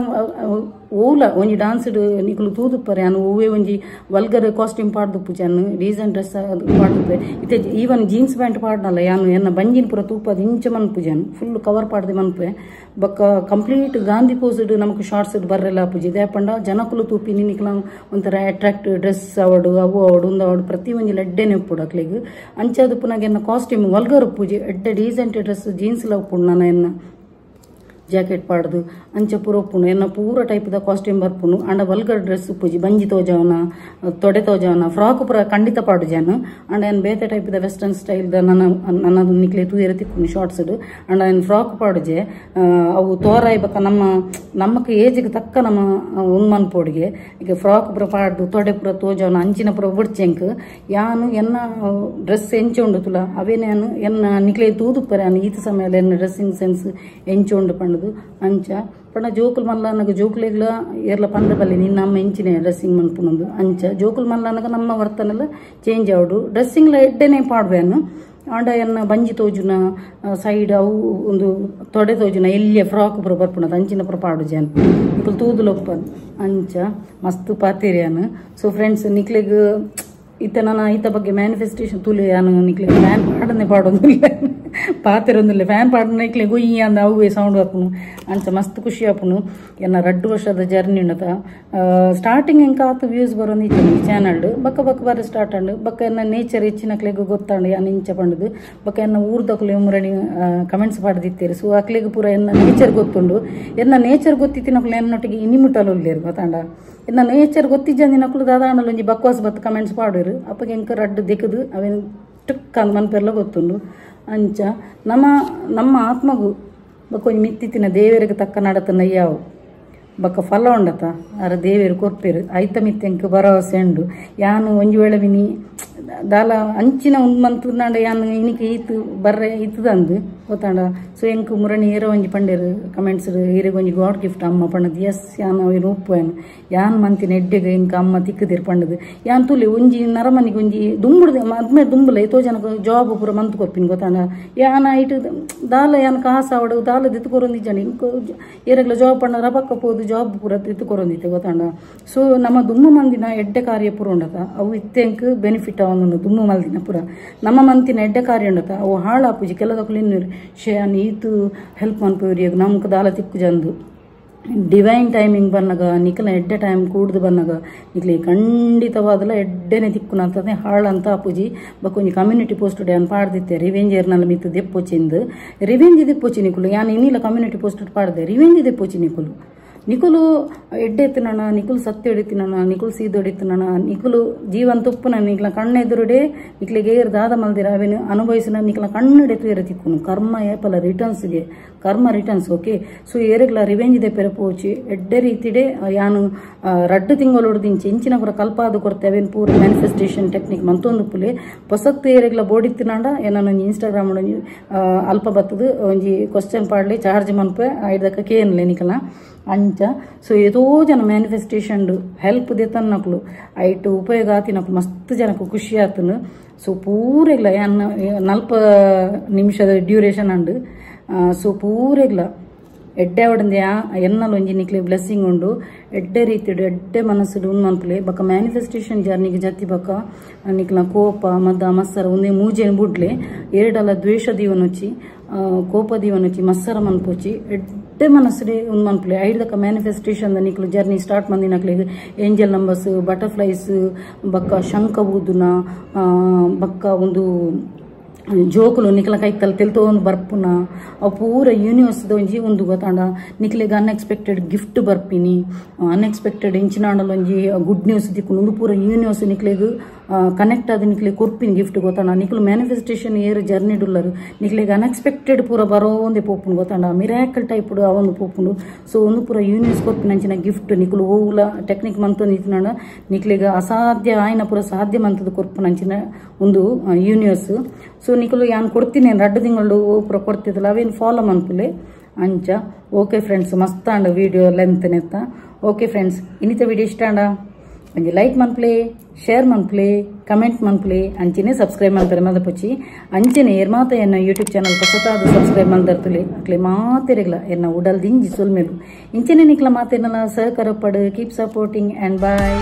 ಓಲ ಒಂಜಿ ಡ್ಯಾನ್ಸ್ ನಿಕುಲು ತೂದುಪ್ಪರೆ ಯಾನು ಓವೇ ಒಂಜಿ ವಲ್ಗರ್ ಕಾಸ್ಟ್ಯೂಮ್ ಪಾಡ್ದುಪ್ಪು ಜಾನು ಡೀಸೆಂಟ್ ಡ್ರೆಸ್ ಪಾಡ್ದುಪ್ಪೆ ಇತ್ತೆ ಈವನ್ ಜೀನ್ಸ್ ಪ್ಯಾಂಟ್ ಪಾಡ್ನಲ್ಲ ಯಾನು ಎನ್ನ ಬಂಜಿನ ಪೂರ ತೂಪದ ಇಂಚ ಮನ್ಪು ಜಾನು ಫುಲ್ ಕವರ್ ಪಾಡ್ದೆ ಮನ್ಪೆ ಬೊಕ್ಕ ಕಂಪ್ಲೀಟ್ ಗಾಂಧಿ ಪೋಸ್ಡ್ ನಮಕ್ ಶಾರ್ಟ್ಸ್ ಬರ್ರೆಲ್ಲ ಪೂಜಿ ದೇಪಂಡ ಜನಕುಲು ತೂಪಿನಿ ನಿಕ್ಲ ಒಂಥರ ಅಟ್ರಾಕ್ಟ್ ಡ್ರೆಸ್ ಅವಡು ಅವು ಅವಡು ಒಂದು ಅವಡು ಪ್ರತಿ ಒಂಜಿ ಲೆಡ್ಡೆ ನೆಪ್ಪುಡು ಅಕ್ಲಿಗೆ ಅಂಚದು ಪುನಗ ಎನ್ನ ಕಾಸ್ಟ್ಯೂಮ್ ವಲ್ಗರ್ ಪೂಜಿ ಎಡ್ಡೆ ಡೀಸೆಂಟ್ ಡ್ರೆಸ್ ಜೀನ್ಸ್ ಲ ಉಪ್ಪುಂಡು ನಾನು ಎನ್ನ ಜಾಕೆಟ್ ಪಾಡ್ದು ಅಂಚೆ ಪೂರ ಉಪ್ಪುಂಡು ಎನ್ನ ಪೂರ ಟೈಪ್ದ ಕಾಸ್ಟ್ಯೂಮ್ ಬರ್ಪುಂಡು ಅಂಡ ವಲ್ಗರ್ ಡ್ರೆಸ್ ಉಪ್ಪುಜಿ ಬಂಜಿ ತೋಜವನ ತೊಡೆ ತೋಜವನ ಫ್ರಾಕ್ ಪೂರ ಖಂಡಿತ ಪಾಡು ಜಾನು ಅಂಡ ಏನು ಬೇತೆ ಟೈಪ್ದ ವೆಸ್ಟರ್ನ್ ಸ್ಟೈಲ್ದ ನನ್ನದು ನಿಕ್ಲೆ ತೂಯರ ತಿಕ್ಕುಂಡು ಶಾರ್ಟ್ಸ್ಡು ಅಂಡ ಏನು ಫ್ರಾಕ್ ಪಾಡುಜೆ ಅವು ತೋರ ಇಬೇಕ ನಮ್ಮಕ್ಕೆ ಏಜಿಗೆ ತಕ್ಕ ನಮ್ಮ ಉನ್ಮನ್ ಪೋಡಿಗೆ ಈಗ ಫ್ರಾಕ್ ಪೂರ ಪಾಡ್ದು ತೊಡೆ ಪೂರ ತೋಜವನ ಅಂಚಿನ ಪೂರ ಬಿಡ್ಚೆಂಕ್ ಯಾನು ಎನ್ನ ಡ್ರೆಸ್ ಎಂಚುಂಡು ತುಲ ಅವೇನೇನು ಎನ್ನ ನಿಕ್ಲೆ ತೂದುಪ್ಪರೆ ಈತ ಸಮಯದಲ್ಲಿ ಎನ್ನ ಡ್ರೆಸ್ಸಿಂಗ್ ಸೆನ್ಸ್ ಎಂಚುಂಡು ಪಂಡು ಅಂಚ ಪಂಡ ಜೋಕುಲ್ ಮಲ್ಲ ಜೋಕುಲೆಗ್ಲ ಏರ್ಲ ಪಂಡ ಬಲ್ಲಿ ನಿನ್ನ ಅಮ್ಮ ಎಂಚಿನ ಡ್ರೆಸ್ಸಿಂಗ್ ಮನ್ಪುನೊಂದು ಅಂಚ ಜೋಕುಲ್ ಮಲ್ಲ ನಮ್ಮ ವರ್ತನೆಲ್ಲ ಚೇಂಜ್ ಆವಡು ಡ್ರೆಸ್ಸಿಂಗ್ಲ ಎಡ್ಡೆನೇ ಪಾಡ್ಬೇನು ಆಂಡ ಎನ್ನ ಬಂಜಿ ತೋಜುನ ಸೈಡ್ ಅವು ಒಂದು ತೊಡೆ ತೋಜುನ ಎಲ್ಲಿಯ ಫ್ರಾಕ್ ಪುರ ಬರ್ಪುಣದ ಅಂಚಿನ ಪುರ ಪಾಡು ಜನ ನಿಕಲ್ ತೂದುಲೊಪ್ಪ ಅಂಚ ಮಸ್ತ್ ಪಾತೇರಿಯಾನು ಸೊ ಫ್ರೆಂಡ್ಸ್ ನಿಕ್ಲೆಗ್ ಇತ್ತ ನಾನು ಈತ ಬಗ್ಗೆ ಮ್ಯಾನಿಫೆಸ್ಟೇಷನ್ ತುಲಿ ನಾನು ನಿಕ್ಲೆ ಫ್ಯಾನ್ ಪಾಡನೆ ಪಾಡೋದಿಲ್ಲ ಪಾತಿರೊಂದಿಲ್ಲ ಫ್ಯಾನ್ ಪಾಡನೆ ನಿಕ್ಲೆ ಗುಯ್ಯಿ ಅಂದ ಅವೇ ಸೌಂಡ್ ಹಾಪುನು ಅಂಚ ಮಸ್ತ್ ಖುಷಿ ಹಾಪುನು ಎನ್ನ 2 ವರ್ಷದ ಜರ್ನಿ ಉಂಡತ ಸ್ಟಾರ್ಟಿಂಗ್ ಎಂಕ ಆತು ವ್ಯೂಸ್ ಬರೋದು ಇತ್ತು ಈ ಚಾನಲ್ ಬಕ್ಕ ಬಕ್ಕ ಬರ ಸ್ಟಾರ್ಟ್ ಅಂಡು ಬಕ್ಕ ಎನ್ನ ನೇಚರ್ ಹೆಚ್ಚಿನಕ್ಲೆಗ್ ಗೊತ್ತಾಂಡು ಯಾನು ಇಂಚ ಪಂಡದು ಬಕ್ಕ ಎನ್ನ ಊರ್ದಕ್ಲೆ ಮುರಣಿ ಕಮೆಂಟ್ಸ್ ಪಾಡ್ದಿತ್ತೀರಿ ಸೊ ಅಕ್ಲೆಗ್ ಪೂರ ಎನ್ನ ನೇಚರ್ ಗೊತ್ತುಂಡು ಎನ್ನ ನೇಚರ್ ಗೊತ್ತಿತ್ತಿನಕ್ಲೆ ಎನ್ನೊಟ್ಟಿಗೆ ಇನಿಮುಟ್ಟಲು ಉಳ್ಳೇರು ಗೊತ್ತಾಂಡ ಎನ್ನ ನೇಚರ್ ಗೊತ್ತಿಜ್ಜಂದಿನಕ್ಲು ದಾದಾಂಡಲು ಒಂಜಿ ಬಕ್ವಾಸ್ ಬತ್ತು ಕಮೆಂಟ್ಸ್ ಪಾಡೋರು ಅಪ್ಪಗೆ ಎಂಕ ರಡ್ಡು ದಿಕ್ಕದು ಅವೇನು ಟುಕ್ ಅಂದ್ ಮನ್ಪೆಲ್ಲ ಗೊತ್ತುಂಡು ಅಂಚ ನಮ್ಮ ಆತ್ಮಗೂ ಬಕ್ಕ ಒಂಜಿ ಮಿತ್ತಿತ್ತಿನ ದೇವರಿಗೆ ತಕ್ಕ ನಡತನ ಯಾವು ಬಕ್ಕ ಫಲ ಉಂಡತ ಅರ ದೇವೇರು ಕೊರ್ಪೇರು ಐತ ಮಿತ್ತೆಂಕ ಭರವಸೆ ಉಂಡು ಯಾನು ಒಂಜಿ ವೇಳೆ ವಿನಿ ದಾಲ ಅಂಚಿನ ಮಂತುಂಡ ಯಾನು ಇನಿಕೆ ಈತು ಬರ್ರೆ ಇತ್ತದಂದು ಗೊತ್ತಾಂಡ ಸೊ ಎಂಕ್ ಮುರಣಿ ಏರೋ ಒಂಜಿ ಪಂಡೇರು ಕಮೆಂಟ್ಸ್ ಈರಿಗೆ ಒಂಜಿ ಗಾಡ್ ಗಿಫ್ಟ್ ಅಮ್ಮ ಪಂಡದು ಎಸ್ ಯಾನು ಅವೇನು ಉಪ್ಪೇನು ಯಾನ್ ಮಂತಿನ ಎಡ್ಡೆಗೆ ಇಂಕ ಅಮ್ಮ ತಿಕ್ಕದಿರು ಪಂಡದು ಯಾನ್ ತುಲಿ ಒಂಜಿ ನರಮನಿಗೆ ಒಂಜಿ ದುಂಬುಡ್ದೆ ಅದ್ಮೇ ದುಂಬುಲ ಎತೋ ಜನಕ್ಕೆ ಜಾಬ್ ಪೂರ ಮಂತ್ ಕೊರ್ಪಿನ ಗೊತ್ತಾಂಡ ಯಾನ ಇಟ್ಟು ದಾಲ ಯಾನ್ ಕಾಸ ಅವಡು ದಾಲ ದಿತ್ತು ಕೊರೊಂದಿಜ್ಜಾನೆ ಇಂಕ ಏರಗ್ಲ ಜಾಬ್ ಪಂಡ ರಬಕ್ಕ ಪೋದು ಜಾಬ್ ಪೂರ ದಿತ್ತು ಕೊರೊಂದಿತ್ತೆ ಗೊತ್ತಾಂಡ ಸೊ ನಮ್ಮ ದುಮ್ಮು ಮಂದಿನ ಎಡ್ಡೆ ಕಾರ್ಯ ಪೂರ ಉಂಡತ ಅವು ಇತ್ತೆಂಕ್ ಬೆನಿಫಿಟ್ ಅವನು ದುಮ್ಮು ಮಲ್ದಿನ ಪೂರ ನಮ್ಮ ಮಂತಿನ ಎಡ್ಡೆ ಕಾರ್ಯ ಉಂಡತ ಅವು ಹಾಳಾಪುಜಿ ಕೆಲದಕ್ಕೂ ಇನ್ನೂರು ಶೇನ್ ಈತು ಹೆಲ್ಪ್ ಮನ್ಪೇವ್ರಿ ನಮ್ಗೆ ದಾಲ ತಿಕ್ಕು ಜಂದು ಡಿವೈನ್ ಟೈಮಿಂಗ್ ಬನ್ನಗ ನಿಖಲ ಎಡ್ಡೆ ಟೈಮ್ ಕೂಡ್ದು ಬನ್ನಗ ನಿಕ್ಲಿ ಖಂಡಿತವಾದಲ್ಲ ಎಡ್ಡೆನೆ ತಿಕ್ಕುನಂತದೆ ಹಾಳಂತ ಅಪ್ಪುಜಿ ಬಕ್ಕೊಂಜಿ ಕಮ್ಯುನಿಟಿ ಪೋಸ್ಟ್ ಡ್ಯಾನ್ ಪಾಡ್ದಿತ್ತೆ ರಿವೆಂಜ್ ಏರ್ನಲ್ಲ ಮಿತ್ತು ದೆಪ್ಪೊಚ್ಚಿಂದು ರಿವೆಂಜ್ ದೆಪ್ಪೊಚ್ಚಿ ನಿಕುಲು ಯಾನು ಇನ್ನಿಲ್ಲ ಕಮ್ಯುನಿಟಿ ಪೋಸ್ಟ್ ಪಾಡ್ದೆ ರಿವೆಂಜ್ ದೆಪ್ಪೊಚ್ಚಿ ನಿಕುಲು ಎಡ್ಡೆ ಎತ್ತಿನ ನಿಕುಲು ಸತ್ಯ ಹೊಡಿತಿನ ನಿಕುಲು ಸೀದು ಹೊಡಿತಿನ ನಿಕುಲು ಜೀವನ್ ತುಪ್ಪನ ನಿಕ್ಲ ಕಣ್ಣೆದುರುಡೆ ನಿಕ್ಲಿಗೆ ಏರ್ ದಾದ ಮಲ್ದಿರ ಅವೇನು ಅನುಭವಿಸಿನ ನಿಕ್ಲ ಕಣ್ಣೆಡೆ ತೂರ ತಿಕ್ಕುನು ಕರ್ಮ ಏಪಲ ರಿಟರ್ನ್ಸ್ಗೆ ಕರ್ಮ ರಿಟರ್ನ್ಸ್ ಓಕೆ ಸೊ ಏರೆಗ್ಲ ರಿವೆಂಜ್ ಇದೆ ಪೆರಪೋಚಿ ಎಡ್ಡೆ ರೀತಿಡೆ ಯಾನು 2 ತಿಂಗಳು ಹೊಡೆದಿಂಚಿ ಇಂಚಿನ ಪುರ ಕಲ್ಪಾದು ಕೊಡ್ತೇವೆ ಪೂರ ಮ್ಯಾನಿಫೆಸ್ಟೇಷನ್ ಟೆಕ್ನಿಕ್ ಮಂತೊಂದು ಪುಲೆ ಹೊಸತ್ತು ಏರೆಗ್ಲ ಬೋಡಿತ್ತಿನಾಂಡ ಏನೋ ಇನ್ಸ್ಟಾಗ್ರಾಮ್ ಅಲ್ಪ ಬತ್ತದು ಒಂಜಿ ಕ್ವಶನ್ ಪಾಡ್ಲಿ ಚಾರ್ಜ್ ಮನ್ಪೆ ಐದಕ್ಕ ಕೇನ್ಲೆ ನಿಕಲ ಅಂಚ ಸೊ ಏತೋ ಜನ ಮ್ಯಾನಿಫೆಸ್ಟೇಷನ್ ಹೆಲ್ಪ್ ದೇತನ್ನಕ್ಲು ಐಟು ಉಪಯೋಗ ಆತಿನಕ್ಲು ಮಸ್ತ್ ಜನಕ್ಕೆ ಖುಷಿ ಆತನು ಸೊ ಪೂರೆಗ್ಲ ಯಾನ 40 ನಿಮಿಷದ ಡ್ಯೂರೇಷನ್ ಅಂಡು ಸೊ ಪೂರೆಗ್ಲ ಎಡ್ಡೆ ಅವಡಂದೆ ಎನ್ನಲು ಒಂಜಿ ನಿಕ್ಲೆ ಬ್ಲೆಸ್ಸಿಂಗ್ ಉಂಡು ಎಡ್ಡೆ ರೀತಿಡು ಎಡ್ಡೆ ಮನಸ್ಸುಡು ಉನ್ಮನ್ಪುಲೆ ಬಕ್ಕ ಮ್ಯಾನಿಫೆಸ್ಟೇಷನ್ ಜರ್ನಿಗೆ ಜತಿ ಬಕ್ಕ ನಿಕ್ಲ ಕೋಪ ಮದ ಮತ್ಸರ ಒಂದೇ ಮೂಜೆನ್ ಬುಡ್ಲೆ ಎರಡಲ ದ್ವೇಷ ದೀವನೊಚ್ಚಿ ಕೋಪ ದೀವನೊಚ್ಚಿ ಮತ್ಸರ ಮನ್ಪೋಚಿ ಎಡ್ಡೆ ಮನಸ್ಸುಡೆ ಉನ್ಮನ್ಪುಲೆ ಐದಕ್ಕ ಮ್ಯಾನಿಫೆಸ್ಟೇಷನ್ ನಿಕ್ಲು ಜರ್ನಿ ಸ್ಟಾರ್ಟ್ ಮಂದಿನಕ್ಲೆ ಏಂಜಲ್ ನಂಬರ್ಸ್ ಬಟರ್ಫ್ಲೈಸ್ ಬಕ್ಕ ಶಂಖ ಊದುನ ಬಕ್ಕ ಒಂದು ಜೋಕುಲು ನಿಕ್ಲ ಕೈತಲ್ ತೆಲ್ತೊಂದು ಬರ್ಪುನ ಅವು ಪೂರ ಯೂನಿವರ್ಸ್ದ ಒಂಜಿ ಒಂದು ಗೊತ್ತಾಂಡ ನಿಕ್ಲೆಗ್ ಅನ್ಎಕ್ಸ್ಪೆಕ್ಟೆಡ್ ಗಿಫ್ಟ್ ಬರ್ಪಿನಿ ಅನ್ಎಕ್ಸ್ಪೆಕ್ಟೆಡ್ ಇಂಚಿನಾಂಡಲ್ ಒಂಜಿ ಗುಡ್ ನ್ಯೂಸ್ ದಿಕ್ಕುನು ಒಂದು ಪೂರ ಯೂನಿವರ್ಸ್ ನಿಕ್ಲೆಗ್ ಕನೆಕ್ಟ್ ಆದ ನಿಕ್ಲೆ ಕೊರ್ಪಿನ ಗಿಫ್ಟ್ ಗೊತ್ತಾಂಡ ನಿಕ್ಲು ಮ್ಯಾನಿಫೆಸ್ಟೇಷನ್ ಏರು ಜರ್ನಿ ಡುಲ್ಲರು ನಿಕ್ಲೆಗ್ ಅನ್ಎಕ್ಸ್ಪೆಕ್ಟೆಡ್ ಪೂರ ಬರೋಂದೆ ಪೋಪುನು ಗೊತ್ತಾಂಡ ಮಿರಾಕಲ್ ಟೈಪ್ ಅವನು ಪೋಪುಂಡು ಸೊ ಒಂದು ಪೂರ ಯೂನಿವರ್ಸ್ ಕೊರ್ಪಿನ ಅಂಚಿನ ಗಿಫ್ಟ್ ನಿಕ್ಲು ಓವುಲ ಟೆಕ್ನಿಕ್ ಮಂತೊಂದು ಇತ್ತಿನಾಂಡ ನಿಕ್ಲೆಗ್ ಅಸಾಧ್ಯ ಆಯ್ನ ಪೂರ ಸಾಧ್ಯ ಮಂತದ ಕೊರ್ಪಿನ ಅಂಚಿನ ಒಂದು ಯೂನಿವರ್ಸ್ ಸೊ ನಿಕಲು ಯಾನು ಕೊಡ್ತೀನಿ 2 ತಿಂಗಳು ಪೂರ ಕೊಡ್ತಿದ್ದಲ್ಲ ಅವೇನು ಫಾಲೋ ಮನ್ಪುಲೆ ಅಂಚ ಓಕೆ ಫ್ರೆಂಡ್ಸ್ ಮಸ್ತ್ ಅಂಡ ವಿಡಿಯೋ ಲೆಂತ್ ನೆತ್ತ ಓಕೆ ಫ್ರೆಂಡ್ಸ್ ಇನ್ನಿತ ವಿಡಿಯೋ ಇಷ್ಟ ಅಂಡ ಒಂಜಿ ಲೈಕ್ ಮನ್ಪುಲೆ ಶೇರ್ ಮನ್ಪುಲೆ ಕಮೆಂಟ್ ಮನ್ಪುಲೆ ಅಂಚೆನೆ ಸಬ್ಸ್ಕ್ರೈಬ್ ಮಲ್ತಾರೆ ಮದ ಪೊಚ್ಚಿ ಅಂಚೆನೆ ಏರ್ಮಾತ ಎನ್ನ ಯೂಟ್ಯೂಬ್ ಚಾನಲ್ ಹೊಸತಾದ ಸಬ್ಸ್ಕ್ರೈಬ್ ಮಲ್ದರ್ತಲೆ ಅಕ್ಲೆ ಮಾತೆರೆಗ್ಲ ಎನ್ನ ಉಡಲ್ ದಿಂಜಿ ಸೊಲ್ಮೆಲು ಇಂಚೆನೆ ನಿಕ್ಲ ಮಾತೆನಲ್ಲ ಸಹಕಾರ ಪಡು ಕೀಪ್ ಸಪೋರ್ಟಿಂಗ್ ಅಂಡ್ ಬಾಯ್.